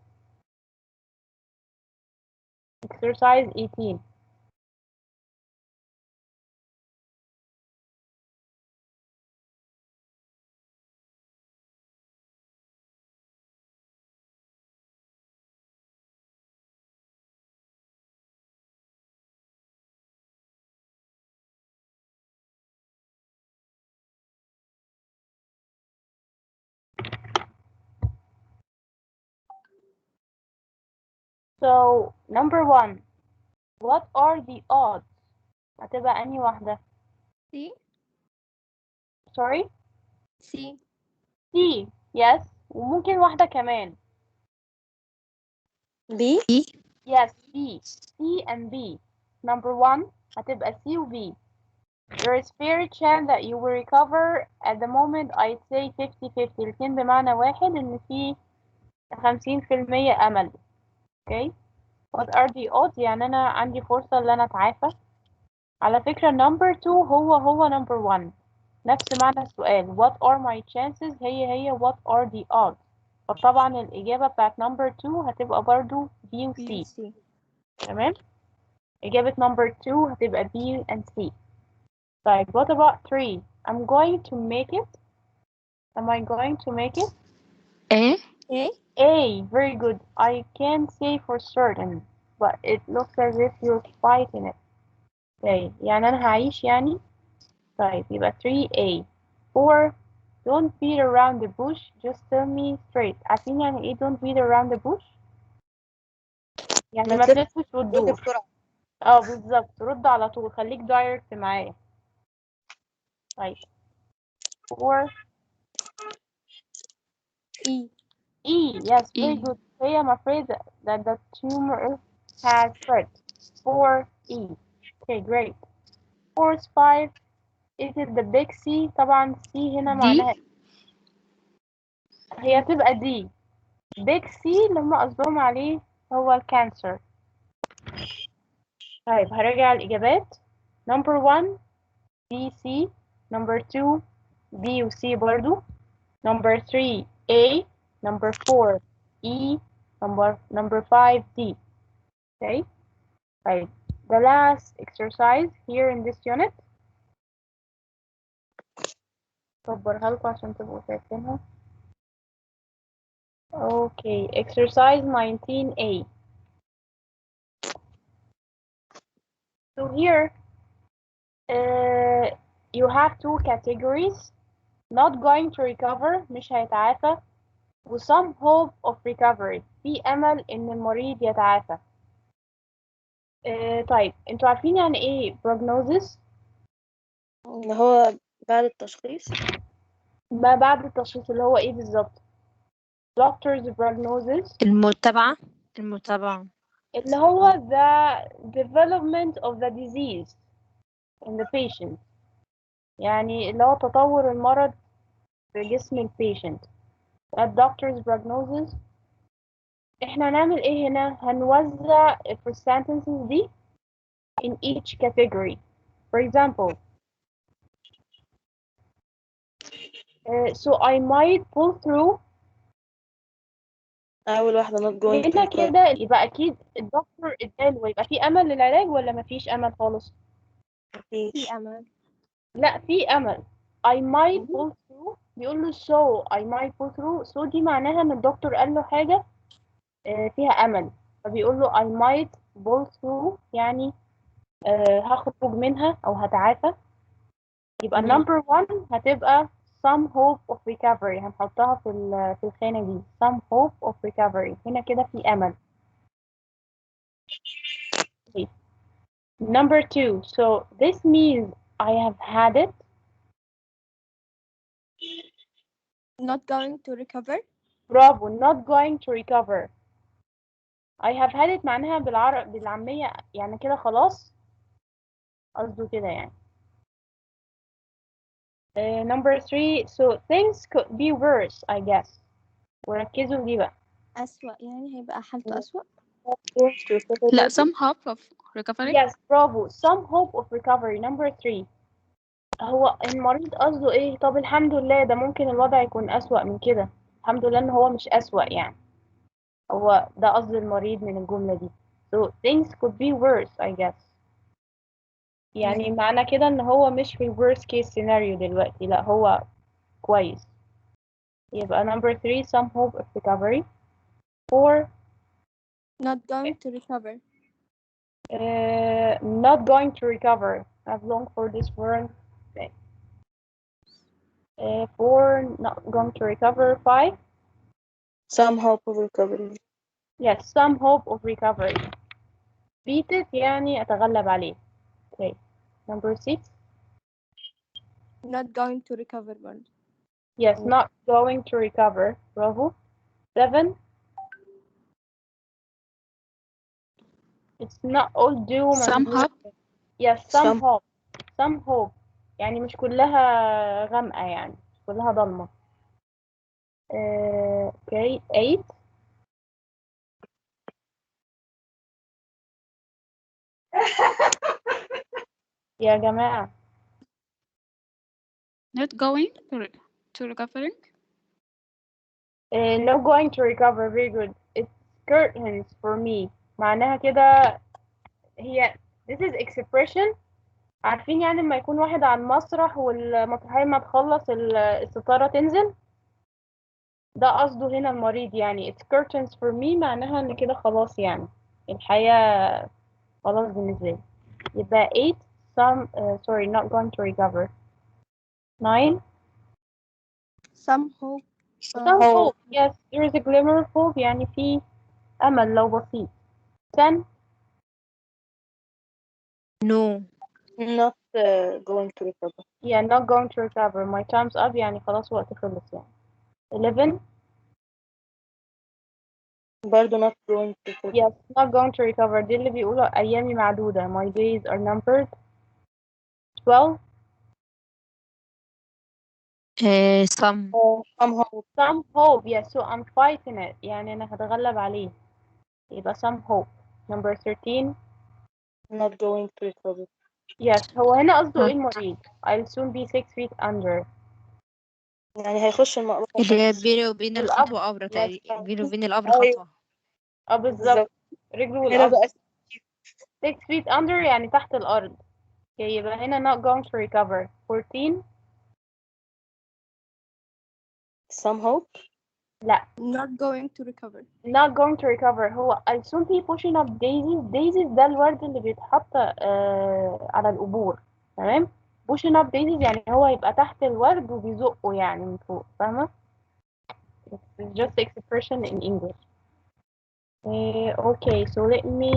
Exercise 18. So, number 1. What are the odds? هتبقى أنهي واحدة؟ C. Sorry? C. C. Yes. وممكن واحدة كمان. B. Yes, B. C and B. Number 1 هتبقى C و B. There is very chance that you will recover. At the moment I'd say 50-50. الاتنين بمعنى واحد إن في 50% أمل. Okay. What are the odds؟ يعني أنا عندي فرصة إن أنا أتعافى. على فكرة number 2 هو number 1. نفس معنى السؤال. What are my chances؟ هي what are the odds؟ فطبعا الإجابة بتاعت number 2 هتبقى برضو B و C. تمام؟ إجابة number 2 هتبقى B and C. طيب, what about 3? I'm going to make it. Am I going to make it? A. A. Very good. I can't say for certain, but it looks as if you're fighting it. Okay. يعني أنا هعيش يعني. طيب, يبقى 3A. 4. Don't beat around the bush. Just tell me straight. عارفين يعني إيه don't beat around the bush? يعني ما تلف تلفش ردي وتدور. بسرعة. بالظبط، رد على طول، خليك دايركت معايا. طيب 4 E. Yes, very E. good. Hey, I'm afraid that the tumor has spread. 4E. Okay, great. 4 is 5. Is it the big C? طبعا C هنا معناها D. هي تبقى D. big C اللي هم قصدهم عليه هو الكانسر. طيب هراجع الإجابات. number 1 B C. number 2 B و C برضو. number 3 A. number 4 E. number 5 D. Okay. Right. The last exercise here in this unit. كبرها لكم عشان تبقوا شايفينها. Okay, exercise 19A. So here, you have two categories. Not going to recover, مش هيتعافى. و some hope of recovery. في أمل إن المريض يتعافى. طيب انتوا عارفين يعني ايه prognosis؟ اللي هو بعد التشخيص. ما بعد التشخيص اللي هو ايه بالظبط؟ doctor's prognosis المتابعة. اللي هو the development of the disease in the patient. يعني اللي هو تطور المرض في جسم البيشنت. the doctor's prognosis. احنا هنعمل ايه هنا؟ هنوزع البرسنتنسز دي in each category. For example, so I might pull through. أول واحدة not going to هنا recover. كده يبقى أكيد الدكتور اداله ويبقى في أمل للعلاج ولا مفيش أمل خالص؟ مفيش. لا، في أمل. I might pull through بيقول له so I might pull through. so دي معناها إن الدكتور قال له حاجة فيها أمل، فبيقول له I might pull through يعني هخرج منها أو هتعافى. يبقى number one هتبقى some hope of recovery. هنحطها في الخانة دي some hope of recovery. هنا كده في أمل. Okay. Number two, so this means I have had it. Not going to recover. برافو. not going to recover. I have had it معناها بالعامية يعني كده خلاص، قصده كده يعني. Number three, so things could be worse I guess. وركزوا دي بقى. أسوأ، يعني هيبقى حالته أسوأ. going to recover لا, برضه. some hope of recovering. Yes, برافو. some hope of recovery. Number three. هو المريض قصده ايه؟ طب الحمد لله ده ممكن الوضع يكون أسوأ من كده. الحمد لله ان هو مش أسوأ يعني. هو ده قصد المريض من الجملة دي. So things could be worse I guess. يعني معنى كده ان هو مش في worst case scenario دلوقتي، لا هو كويس. يبقى number three some hope of recovery. 4 Not going to recover. not going to recover. I've longed for this word. Okay. 4 not going to recover. 5 some hope of recovery. yes some hope of recovery. beat it يعني أتغلب عليه. Okay. Number 6 Not going to recover برضه. yes not going to recover. برافو. 7 it's not all doom Some and gloom. hope. yes some Some. hope. some hope يعني مش كلها غامقة، يعني مش كلها ضلمة. okay 8 يا جماعة. Not going to recovering. no going to recover. very good. it's curtains for me. معناها كده هي this is expression. عارفين يعني لما يكون واحد على المسرح والمسرحية ما تخلص الستارة تنزل، ده قصده هنا المريض يعني it's curtains for me. معناها ان كده خلاص يعني الحياة خلاص بالنسبة لي. يبقى 8 some sorry not going to recover. 9 Some hope. some hope. yes there is a glimmer of hope يعني في أمل لو بسيط. 10. No. not going to recover. Yeah, not going to recover. My time's up يعني خلاص وقت خلص يعني. 11. برضه not going to recover. Yes, not going to recover. دي اللي بيقولوا أيامي معدودة. My days are numbered. 12. Some. somehow Some hope. Yes, so I'm fighting it. يعني أنا هتغلب عليه. يبقى some hope. Number 13. not going to recover. Yes, هو هنا قصده إيه Not. المريض؟ I'll soon be 6 feet under. يعني هيخش المقبرة اللي هي خلاص. بيني وبين القبر. الخطوة قبر Yes. تقريبا، بيني وبين القبر أيوه خطوة. بالظبط. بالظبط. رجله هنا والقبر. بقى 6 feet under يعني تحت الأرض. Okay, يبقى هنا not going to recover. 14. some hope. لا. Not going to recover. not going to recover. هو I'll soon be pushing up daisies. daisies ده الورد اللي بيتحط على القبور. تمام. pushing up daisies يعني هو يبقى تحت الورد وبيزقه يعني من فوق. فاهمة؟ It's just expression in English. Okay, so let me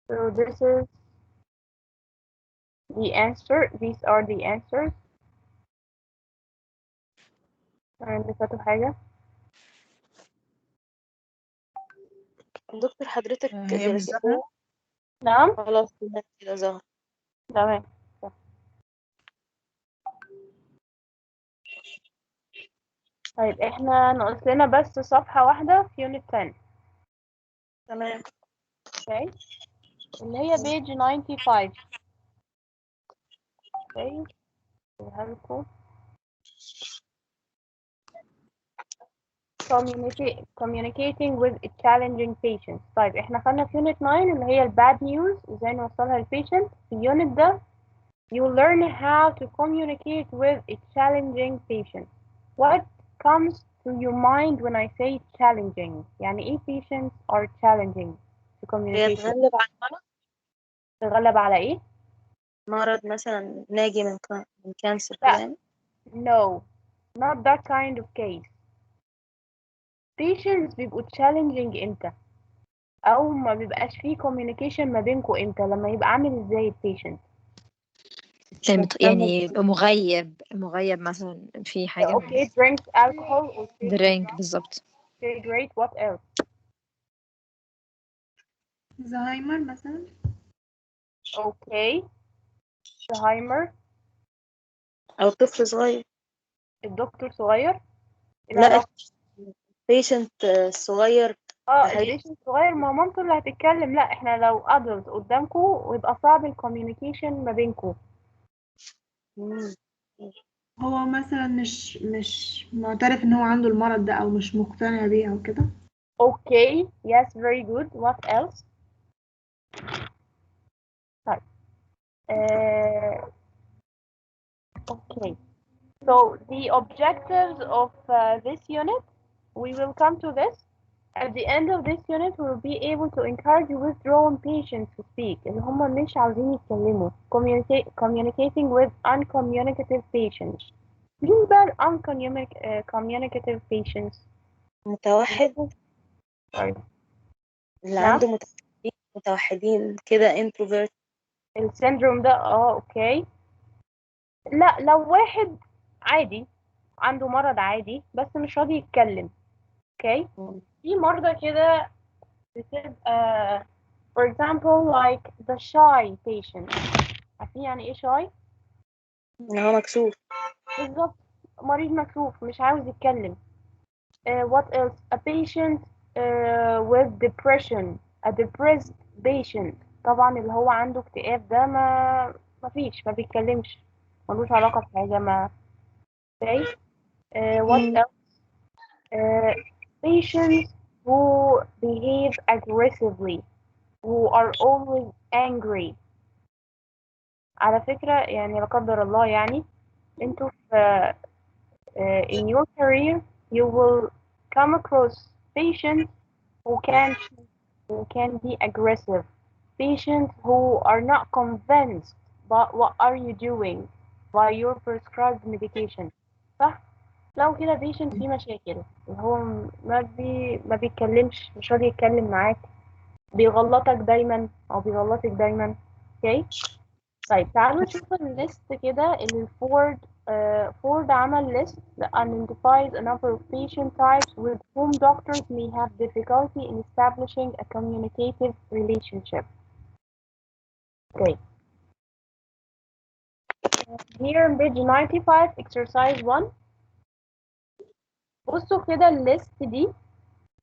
so this is the answer. These are the answers. عندك فاتوا حاجة؟ دكتور حضرتك هي مش ظاهرة. الإجابة نعم. خلاص كده ظهر. تمام. طيب احنا ناقص لنا بس صفحة واحدة في unit 10. تمام. Okay. اللي هي page 95. Okay. هلكم. communicating with a challenging patient. طيب احنا خدنا في unit 9 اللي هي bad news ازاي نوصلها للبيشنت. في unit ده you learn how to communicate with a challenging patient. What comes to your mind when I say challenging؟ يعني ايه patients are challenging to communicate with؟ بيتغلب على المرض. تتغلب على ايه؟ مرض مثلا ناجي من كانسر كده لا. يعني. No, not that kind of case. patients بيبقوا challenging امتى؟ او ما بيبقاش فيه communication ما بينكم امتى؟ لما يبقى عامل ازاي البيشنت؟ يعني مغيب مثلا في حاجة okay, drinks alcohol or takes درينك بالظبط. okay, great. What else؟ زهايمر مثلا. okay, زهايمر. أو طفل صغير. الدكتور صغير. ايه لا العلاقة؟ patient صغير. البيشنت صغير ما مامته اللي هتتكلم. لا احنا لو adult قدامكم ويبقى صعب الكوميونيكيشن ما بينكم. هو مثلا مش معترف ان هو عنده المرض ده او مش مقتنع بيه او كده. okay, yes, very good. What else؟ طيب okay, so the objectives of this unit, we will come to this. At the end of this unit, we will be able to encourage withdrawn patients to speak. اللي هم مش عاوزين يتكلموا. Communicating with uncommunicative patients. مين بقى uncommunicative patients؟ متوحد. sorry. اللي نعم. عنده متوحدين كده introvert. السيندروم ده اوكي. لا لو واحد عادي عنده مرض عادي بس مش راضي يتكلم. اوكي. في مرضى كده بتبقى for example like the shy patient. عارفين يعني ايه shy؟ إن هو مكسوف. بالظبط. مريض مكسوف مش عاوز يتكلم. what else؟ a patient with depression. a depressed patient. طبعا اللي هو عنده اكتئاب ده ما فيش ما بيتكلمش ملوش علاقة بحاجة ما. okay. what else؟ patients who behave aggressively, who are always angry. على فكرة يعني لا قدر الله يعني انتوا في in your career you will come across patients who can be aggressive, patients who are not convinced by what are you doing by your prescribed medication. صح؟ لو كده patient فيه مشاكل، هو ما بيتكلمش، مش راضي يتكلم معاك، بيغلطك دايما او بيغلطك دايما. اوكي. طيب تعالوا نشوف الليست كده اللي فورد عمل list that identifies a number of patient types with whom doctors may have difficulty in establishing a communicative relationship. Okay. Here on page 95 exercise 1. بصوا كده الليست دي،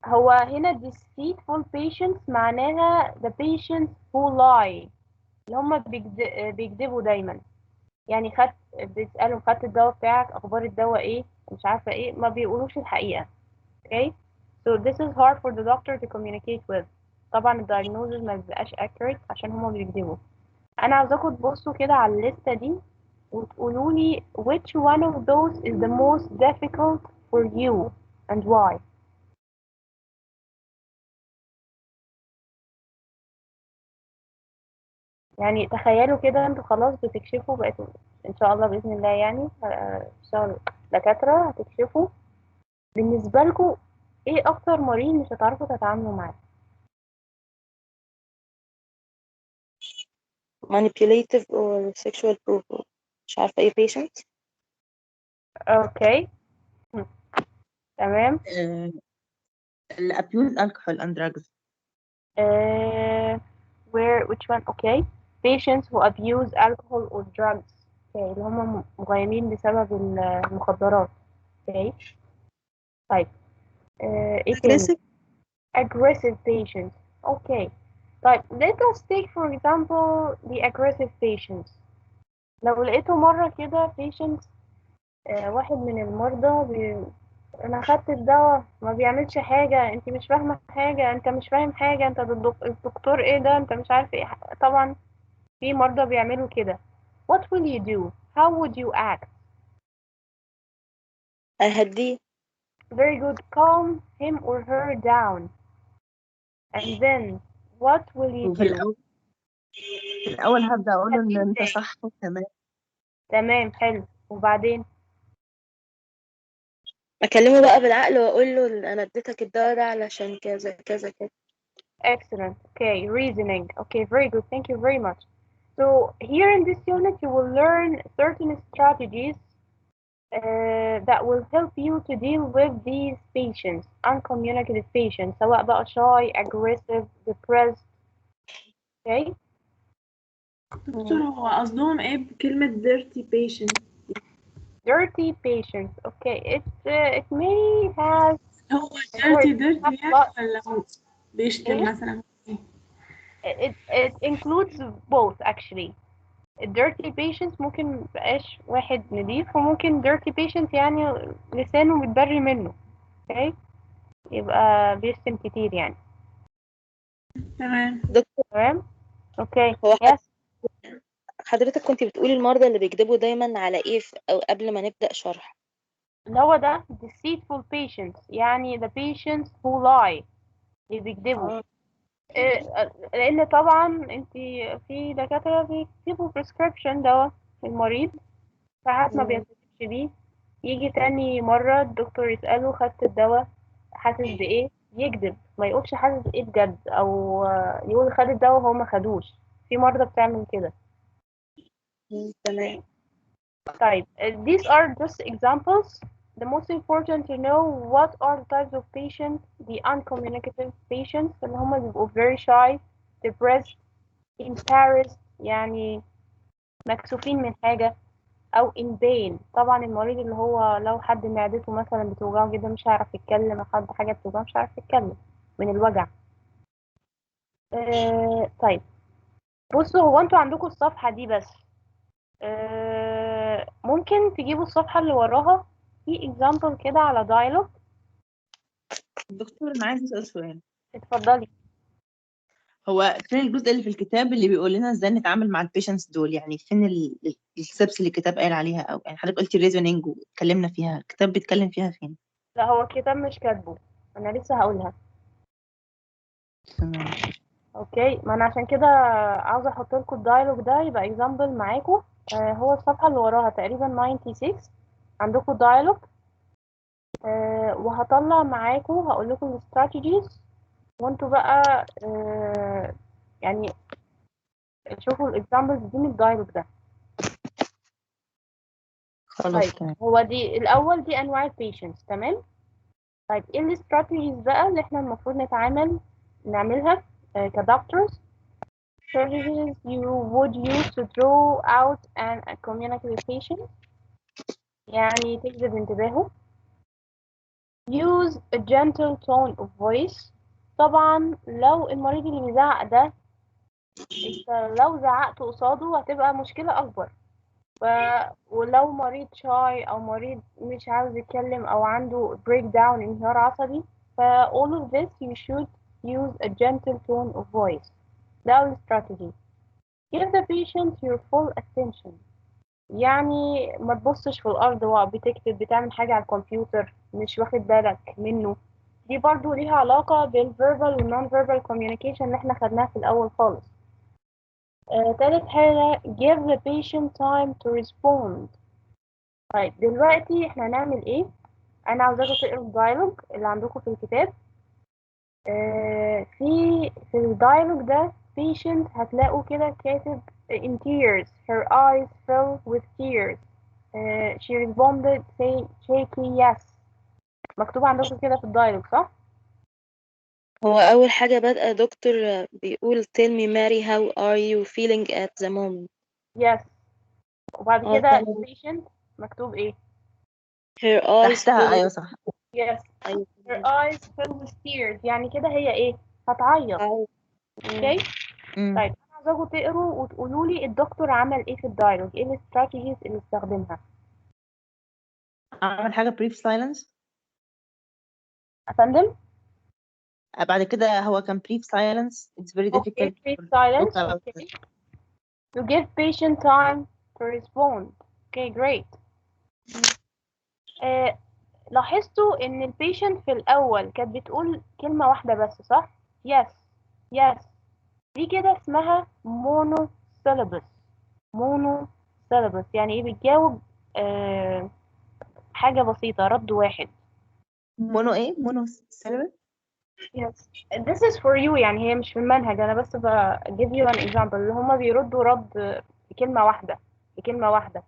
هو هنا deceitful patients معناها the patients who lie، اللي هم بيكذبوا دايما. يعني بتسألهم خدت الدواء بتاعك، أخبار الدواء إيه، مش عارفة إيه، ما بيقولوش الحقيقة. Okay. So this is hard for the doctor to communicate with. طبعا الdiagnosis ما بيبقاش accurate عشان هما بيكذبوا. أنا عاوزاكم تبصوا كده على الليستة دي وتقولوا لي which one of those is the most difficult for you and why. يعني تخيلوا كده انتوا خلاص بتكشفوا، بقيتوا ان شاء الله باذن الله يعني تشتغلوا دكاتره، هتكشفوا. بالنسبه لكم ايه اكتر مريض مش هتعرفوا تتعاملوا معاه؟ manipulative or sexual proof، مش عارفة ايه patient. اوكي. تمام. اللي abuse alcohol and drugs. which one? Okay. Patients who abuse alcohol or drugs. Okay. اللي هم مغيمين بسبب المخدرات. Okay. طيب ايه تاني؟ aggressive. Aggressive patients. Okay. طيب let us take for example the aggressive patients. لو لقيته مرة كده patients واحد من المرضى انا خدت الدواء ما بيعملش حاجة، انت مش فاهمة حاجة، انت مش فاهم حاجة، انت الدكتور ايه ده، انت مش عارف ايه. طبعا في مرضى بيعملوا كده. What will you do? How would you act? هديه. Very good. Calm him or her down. And then what will you وفي do? الأول هبدأ أقول له إن هديه أنت ازاي؟ صح وتمام. تمام، حلو. وبعدين اكلمه بقى بالعقل واقول له انا اديتك الدواء ده علشان كذا كذا كذا. excellent. Okay, reasoning. Okay, very good. Thank you very much. So here in this unit you will learn certain strategies that will help you to deal with these patients, uncommunicative patients, سواء بقى shy, aggressive, depressed. Okay. دكتور هو قصدهم ايه بكلمة dirty patient؟ Dirty patients. Okay, it may have هو or dirty it may have يعني lot. ولا هو بيشتم إيه؟ مثلا؟ It includes both actually. dirty patients ممكن مبقاش واحد نضيف، وممكن dirty patient يعني لسانه متبري منه. okay. يبقى بيشتم كتير يعني. تمام. دكتور، تمام. اوكي. هو يس. حضرتك كنت بتقولي المرضى اللي بيكذبوا دايما على ايه او قبل ما نبدأ شرح؟ اللي هو ده deceitful patients، يعني the patients who lie، اللي بيكذبوا. لان طبعا انت في دكاترة بيكتبوا prescription دواء للمريض، ساعات ما بيلتزمش بيه، يجي تاني مرة الدكتور يسأله خدت الدواء حاسس بإيه، يكذب، ما يقولش حاسس بإيه بجد، أو يقول خد الدواء وهو ما خدوش. في مرضى بتعمل كده. تمام. طيب these are just examples. The most important to know what are the types of patients, the uncommunicative patients اللي هم بيبقوا very shy, depressed, embarrassed يعني مكسوفين من حاجة، او in pain. طبعا المريض اللي هو لو حد معدته مثلا بتوجعه جدا مش هيعرف يتكلم، او حد حاجه بتوجعه مش هيعرف يتكلم من الوجع. طيب بصوا، هو انتوا عندكم الصفحه دي بس، ممكن تجيبوا الصفحه اللي وراها في example كده على dialogue. دكتور أنا عايزة أسأل سؤال. اتفضلي. هو فين الجزء اللي في الكتاب اللي بيقول لنا ازاي نتعامل مع البيشنتس دول؟ يعني فين الستبس اللي الكتاب قال عليها؟ او يعني حضرتك قلتي ريزونينج واتكلمنا فيها، الكتاب بيتكلم فيها فين؟ لا هو الكتاب مش كاتبه، أنا لسه هقولها. تمام. اوكي، ما انا عشان كده عاوزه احط لكم الدايلوج ده يبقى اكزامبل معاكم. هو الصفحه اللي وراها تقريبا 96 عندكم دايلوج. وهطلع معاكم هقول لكم الاستراتيجيز، وانتوا بقى يعني شوفوا الاكزامبلز دي من الدايلوج ده. خلاص طيب تمام. هو دي الاول، دي انواع البيشنتس، تمام. طيب ايه الاستراتيجيز بقى اللي احنا المفروض نعملها كدكتورز؟ strategies you would use to draw out and communicate with patients، يعني تجذب انتباهه. use a gentle tone of voice، طبعا لو المريض اللي بيزعق ده انت لو زعقت قصاده هتبقى مشكلة أكبر. ف... ولو مريض شاي أو مريض مش عاوز يتكلم أو عنده breakdown انهيار عصبي، ف all of this you should use a gentle tone of voice. ده أول strategy. give the patient your full attention، يعني ما تبصش في الأرض وهو بتكتب بتعمل حاجة على الكمبيوتر مش واخد بالك منه. دي برضو ليها علاقة بالverbal والnon-verbal communication اللي احنا خدناها في الأول خالص. تالت حاجة give the patient time to respond. طيب دلوقتي احنا هنعمل ايه؟ أنا عاوزاكم تقروا الدايلوج اللي عندكم في الكتاب. في الدايلوج ده patient هتلاقوا كده كاتب in tears, her eyes fill with tears. She responded saying shaky yes. مكتوب عندكم كده في الدايلوج صح؟ هو أول حاجة بدأ دكتور بيقول tell me Mary how are you feeling at the moment. yes. وبعد كده تمام. patient مكتوب ايه؟ her eyes تحتها fill ايوه صح. yes. أيوة. her eyes fill with tears، يعني كده هي ايه؟ هتعيط. أيوة. اوكي؟ طيب انا عاوزاكم تقروا وتقولوا لي الدكتور عمل ايه في الدايلوج، ايه الاستراتيجيز اللي استخدمها. اعمل حاجه brief silence. افندم؟ بعد كده هو كان brief silence. It's very اوكي difficult brief to talk silence. about اوكي. to give patient time to respond. اوكي great. لاحظتوا ان البيشنت في الاول كانت بتقول كلمة واحدة بس صح؟ yes yes. دي كده اسمها monosyllabus. monosyllabus يعني ايه؟ بتجاوب حاجة بسيطة، رد واحد. mono ايه mono syllable. yes. this is for you، يعني هي مش في المنهج، انا بس give you an example اللي هما بيردوا رد بكلمة واحدة، بكلمة واحدة.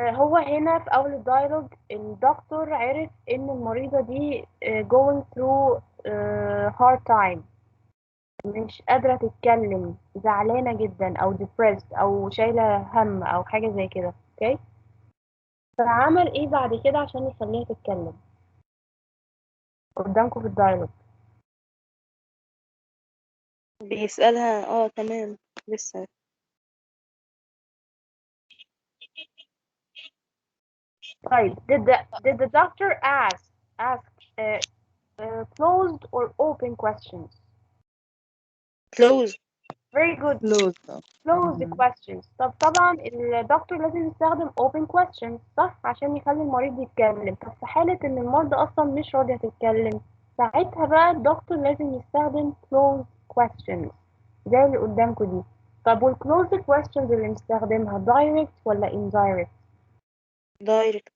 هو هنا في أول الدايلوج الدكتور عرف إن المريضة دي going through hard time، مش قادرة تتكلم، زعلانة جدا أو depressed أو شايلة هم أو حاجة زي كده. اوكي، فعمل إيه بعد كده عشان يخليها تتكلم؟ قدامكم في الدايلوج. بيسألها تمام لسه. طيب did the doctor ask closed or open questions? close. very good. close. close the questions. طب طبعا الدكتور لازم يستخدم open questions صح عشان يخلي المريض يتكلم. طب في حالة ان المرضى اصلا مش راضية تتكلم، ساعتها بقى الدكتور لازم يستخدم closed questions زي اللي قدامكم دي. طب والclosed questions اللي نستخدمها direct ولا indirect؟ direct.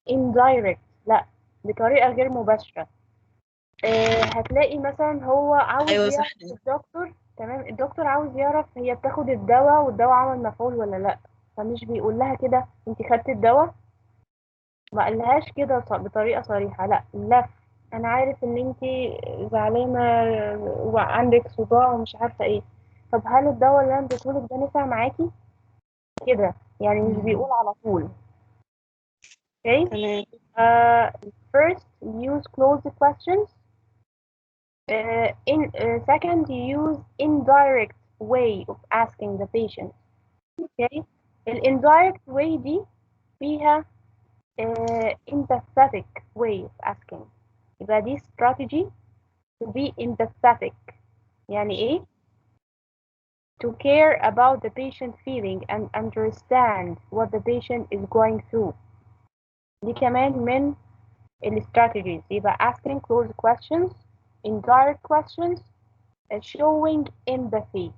indirect، لا، بطريقة غير مباشرة. هتلاقي مثلا هو عاوز ايوه يعرف صح. الدكتور، تمام، الدكتور عاوز يعرف هي بتاخد الدواء والدواء عمل مفعول ولا لا، فمش بيقول لها كده انت خدت الدواء، ما قالهاش كده بطريقة صريحة، لا لف. انا عارف ان انت زعلانة وعندك صداع ومش عارفة ايه، طب هل الدواء اللي انا اديتهولك ده نفع معاكي؟ كده يعني مش بيقول على طول. اوكي. تمام. First use closed questions. Second, you use indirect way of asking the patient. Okay. Indirect way دي فيها empathetic way of asking. يبقى دي strategy to be empathetic. يعني ايه؟ To care about the patient feeling and understand what the patient is going through. دي كمان من strategies يبقى asking closed questions, indirect questions, showing empathy.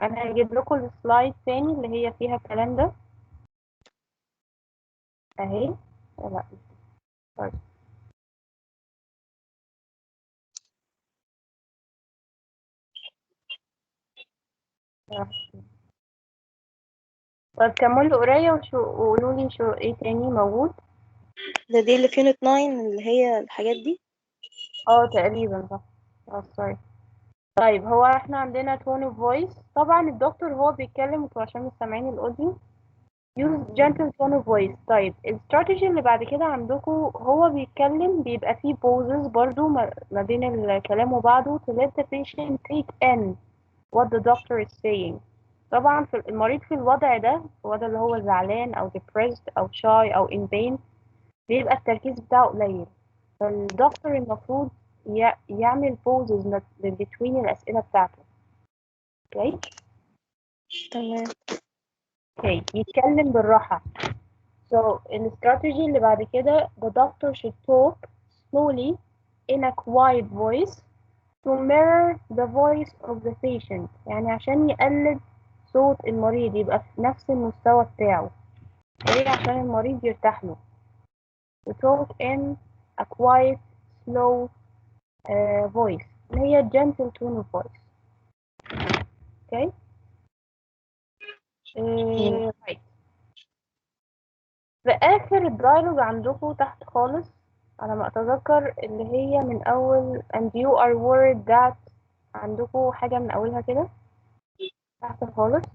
أنا هجيب لكم السلايد تاني اللي هي فيها الكلام ده أهي. لا sorry. طب كملوا قراية وقولوا لي شو ايه تاني موجود. دي اللي في يونت 9 اللي هي الحاجات دي. تقريبا صح. سوري. طيب هو احنا عندنا tone of voice. طبعا الدكتور هو بيتكلم، انتوا عشان مش سامعين الاوديو. use gentle tone of voice. طيب الاستراتيجي اللي بعد كده عندكم هو بيتكلم بيبقى فيه pauses برضو ما بين الكلام وبعضه to let the patient take in what the doctor is saying. طبعا في المريض في الوضع ده، الوضع اللي هو زعلان او depressed او shy او in pain، بيبقى التركيز بتاعه قليل. فالدكتور المفروض يعمل pauses between الأسئلة بتاعته. اوكي تمام. اوكي يتكلم بالراحة. So الاستراتيجي اللي بعد كده the doctor should talk slowly in a quiet voice to mirror the voice of the patient. يعني عشان يقلد صوت المريض يبقى في نفس المستوى بتاعه. ليه؟ عشان المريض يرتاح له. To talk in a quiet slow voice اللي هي gentle tone of voice. اوكي right. في آخر الدايلوج عندكم تحت خالص على ما أتذكر اللي هي من أول and you are worried that، عندكم حاجة من أولها كده تحت خالص.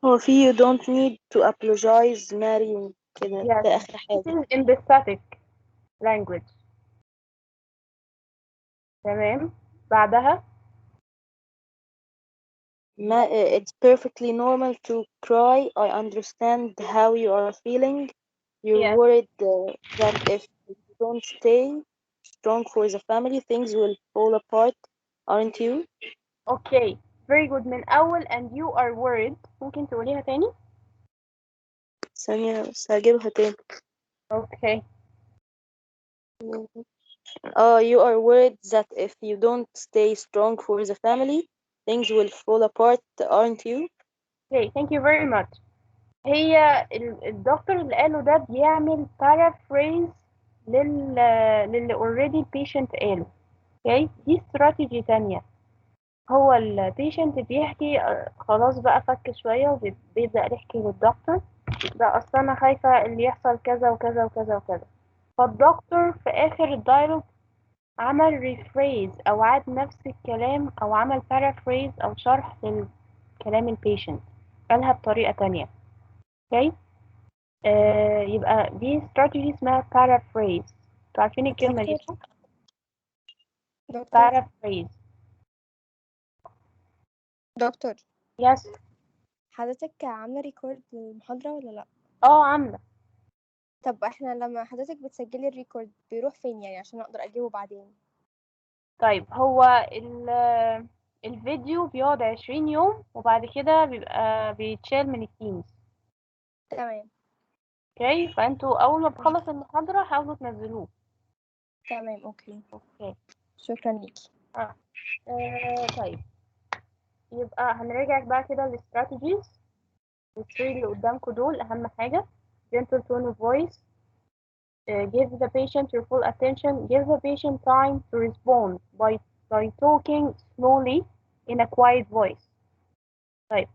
هو في you don't need to apologize Mary كده yes ده آخر this حاجة. is empathetic language. تمام بعدها It's perfectly normal to cry. I understand how you are feeling. You're yes worried that if you don't stay strong for the family, things will fall apart, aren't you? okay very good. من أول and you are worried ممكن تقوليها تاني. ثانية بس هجيبها تاني. okay You are worried that if you don't stay strong for the family, things will fall apart, aren't you? okay thank you very much. هي الدكتور اللي قاله ده بيعمل paraphrase للي already patient قاله. اوكي دي استراتيجي تانية. هو البيشنت بيحكي خلاص بقى فك شوية وبيبدأ يحكي للدكتور ده أصلا أنا خايفة اللي يحصل كذا وكذا وكذا وكذا. فالدكتور في آخر الدايلوج عمل ريفريز أو عاد نفس الكلام أو عمل بارافريز أو شرح للكلام البيشنت، قالها بطريقة تانية. اوكي يبقى دي استراتيجي اسمها paraphrase. انتوا عارفين الكلمة دي صح؟ دكتور paraphrase. دكتور يس حضرتك عاملة ريكورد للمحاضرة ولا لأ؟ عاملة. طب احنا لما حضرتك بتسجلي الريكورد بيروح فين يعني عشان اقدر اجيبه بعدين؟ طيب هو الفيديو بيقعد 20 يوم وبعد كده بيبقى بيتشال من التيمز. تمام اوكي فانتوا اول ما بخلص المحاضرة حاولوا تنزلوه. تمام اوكي اوكي شكرا ليكي. طيب يبقى هنرجع بقى كده للاستراتيجيز. الثري اللي قدامكم دول اهم حاجة. gentle tone of voice, give the patient your full attention, give the patient time to respond by talking slowly in a quiet voice. طيب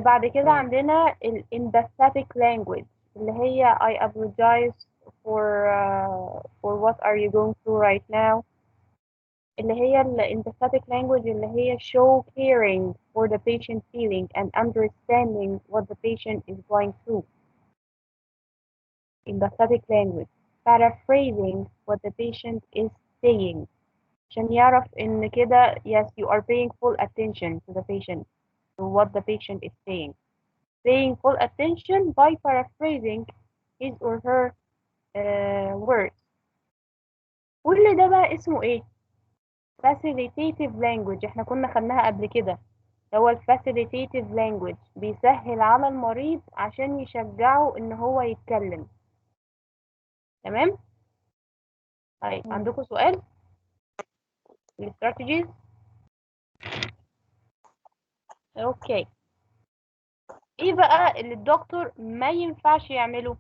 بعد كده عندنا ال empathetic language اللي هي I apologize for what are you going through right now. اللي هي ال empathetic language اللي هي show caring for the patient feeling and understanding what the patient is going through. Empathetic language paraphrasing what the patient is saying عشان يعرف إن كده yes you are paying full attention to the patient, to what the patient is saying. Paying full attention by paraphrasing his or her words. كل ده بقى اسمه ايه؟ facilitative language. احنا كنا خدناها قبل كده هو الفاسيليتيتيف لانجويج، بيسهل على المريض عشان يشجعه ان هو يتكلم. تمام. طيب عندكم سؤال؟ الاستراتيجيز. اوكي. ايه بقى اللي الدكتور ما ينفعش يعمله؟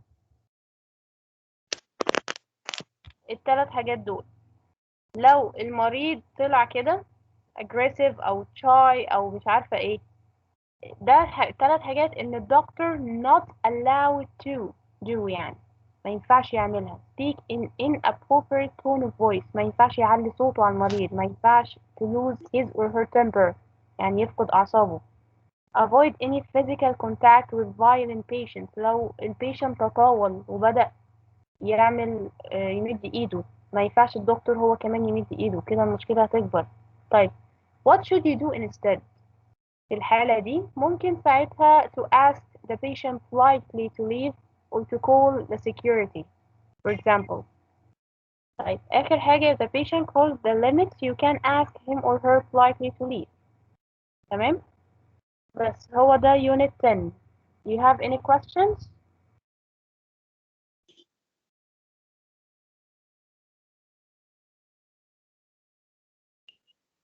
الثلاث حاجات دول. لو المريض طلع كده aggressive او shy او مش عارفة ايه، ده ثلاث حاجات ان الدكتور not allowed to do، يعني ما ينفعش يعملها. speak in inappropriate tone of voice، ما ينفعش يعلي صوته على المريض، ما ينفعش to lose his or her temper، يعني يفقد أعصابه. avoid any physical contact with violent patients، لو البيشنت تطاول وبدأ يعمل يمد ايده، ما ينفعش الدكتور هو كمان يمد ايده، كده المشكلة هتكبر. طيب what should you do instead؟ في الحالة دي ممكن ساعتها to ask the patient politely to leave or to call the security for example. طيب آخر حاجة the patient calls the limits you can ask him or her politely to leave. تمام. بس هو ده unit 10. Do you have any questions؟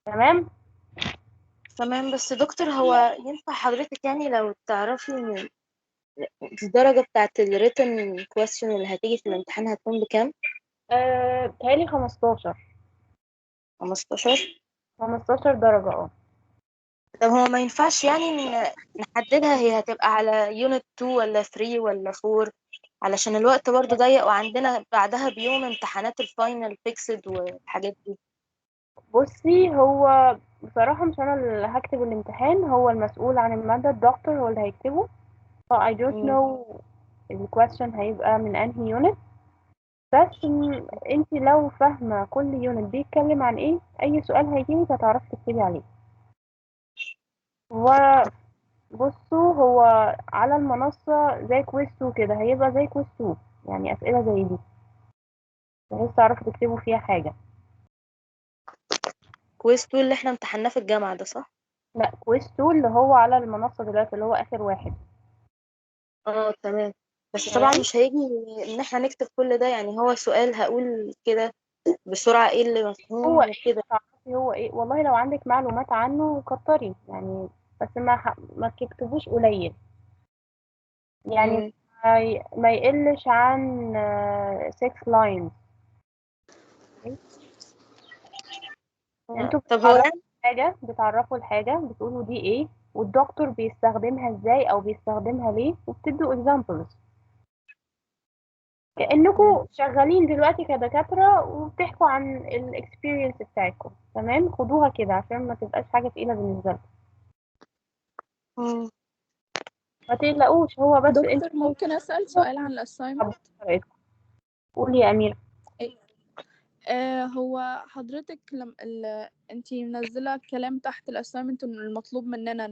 تمام. تمام. بس دكتور، هو ينفع حضرتك يعني لو تعرفي الدرجة بتاعت الريتن كويستشن اللي هتيجي في الامتحان هتكون بكام؟ بتهيألي 15. 15. 15 درجة طب هو ما ينفعش يعني نحددها هي هتبقى على يونت 2 ولا 3 ولا 4، علشان الوقت برضو ضيق وعندنا بعدها بيوم امتحانات الفاينل فيكسد والحاجات دي. بصي، هو بصراحة مش أنا اللي هكتب الامتحان، هو المسؤول عن المادة الدكتور هو اللي هيكتبه. so I don't know ال question هيبقى من أنهي unit. بس انت لو فاهمة كل unit بيتكلم عن ايه، أي سؤال هيجيلك هتعرفي تكتبي عليه. وبصوا، هو على المنصة زي كويز 2 كده، هيبقى زي كويز 2، يعني أسئلة زي دي بحيث تعرفوا تكتبوا فيها حاجة. كويز 2 اللي احنا امتحناه في الجامعة ده صح؟ لا، كويز 2 اللي هو على المنصة دلوقتي، اللي هو آخر واحد. تمام. بس طبعا تمام. مش هيجي ان احنا نكتب كل ده، يعني هو سؤال هقول كده بسرعة ايه اللي هو مفهوم ايه وكده. تعرفي هو ايه؟ والله لو عندك معلومات عنه كتري يعني، بس ما تكتبوش قليل يعني، مم. ما يقلش عن 6 lines. انتوا طب هو بتعرفوا الحاجة بتقولوا دي ايه، والدكتور بيستخدمها ازاي او بيستخدمها ليه، وبتدوا examples كأنكم شغالين دلوقتي كدكاترة وبتحكوا عن الاكسبيرينس بتاعتكم. تمام، خدوها كده عشان ما تبقاش حاجة تقيلة بالنسبة لكم. مم. ما تقلقوش، هو بس دكتور ممكن أسأل سؤال عن الأسايمنت؟ قولي يا أميرة. هو حضرتك انتي منزلة كلام تحت الأسايمنت المطلوب مننا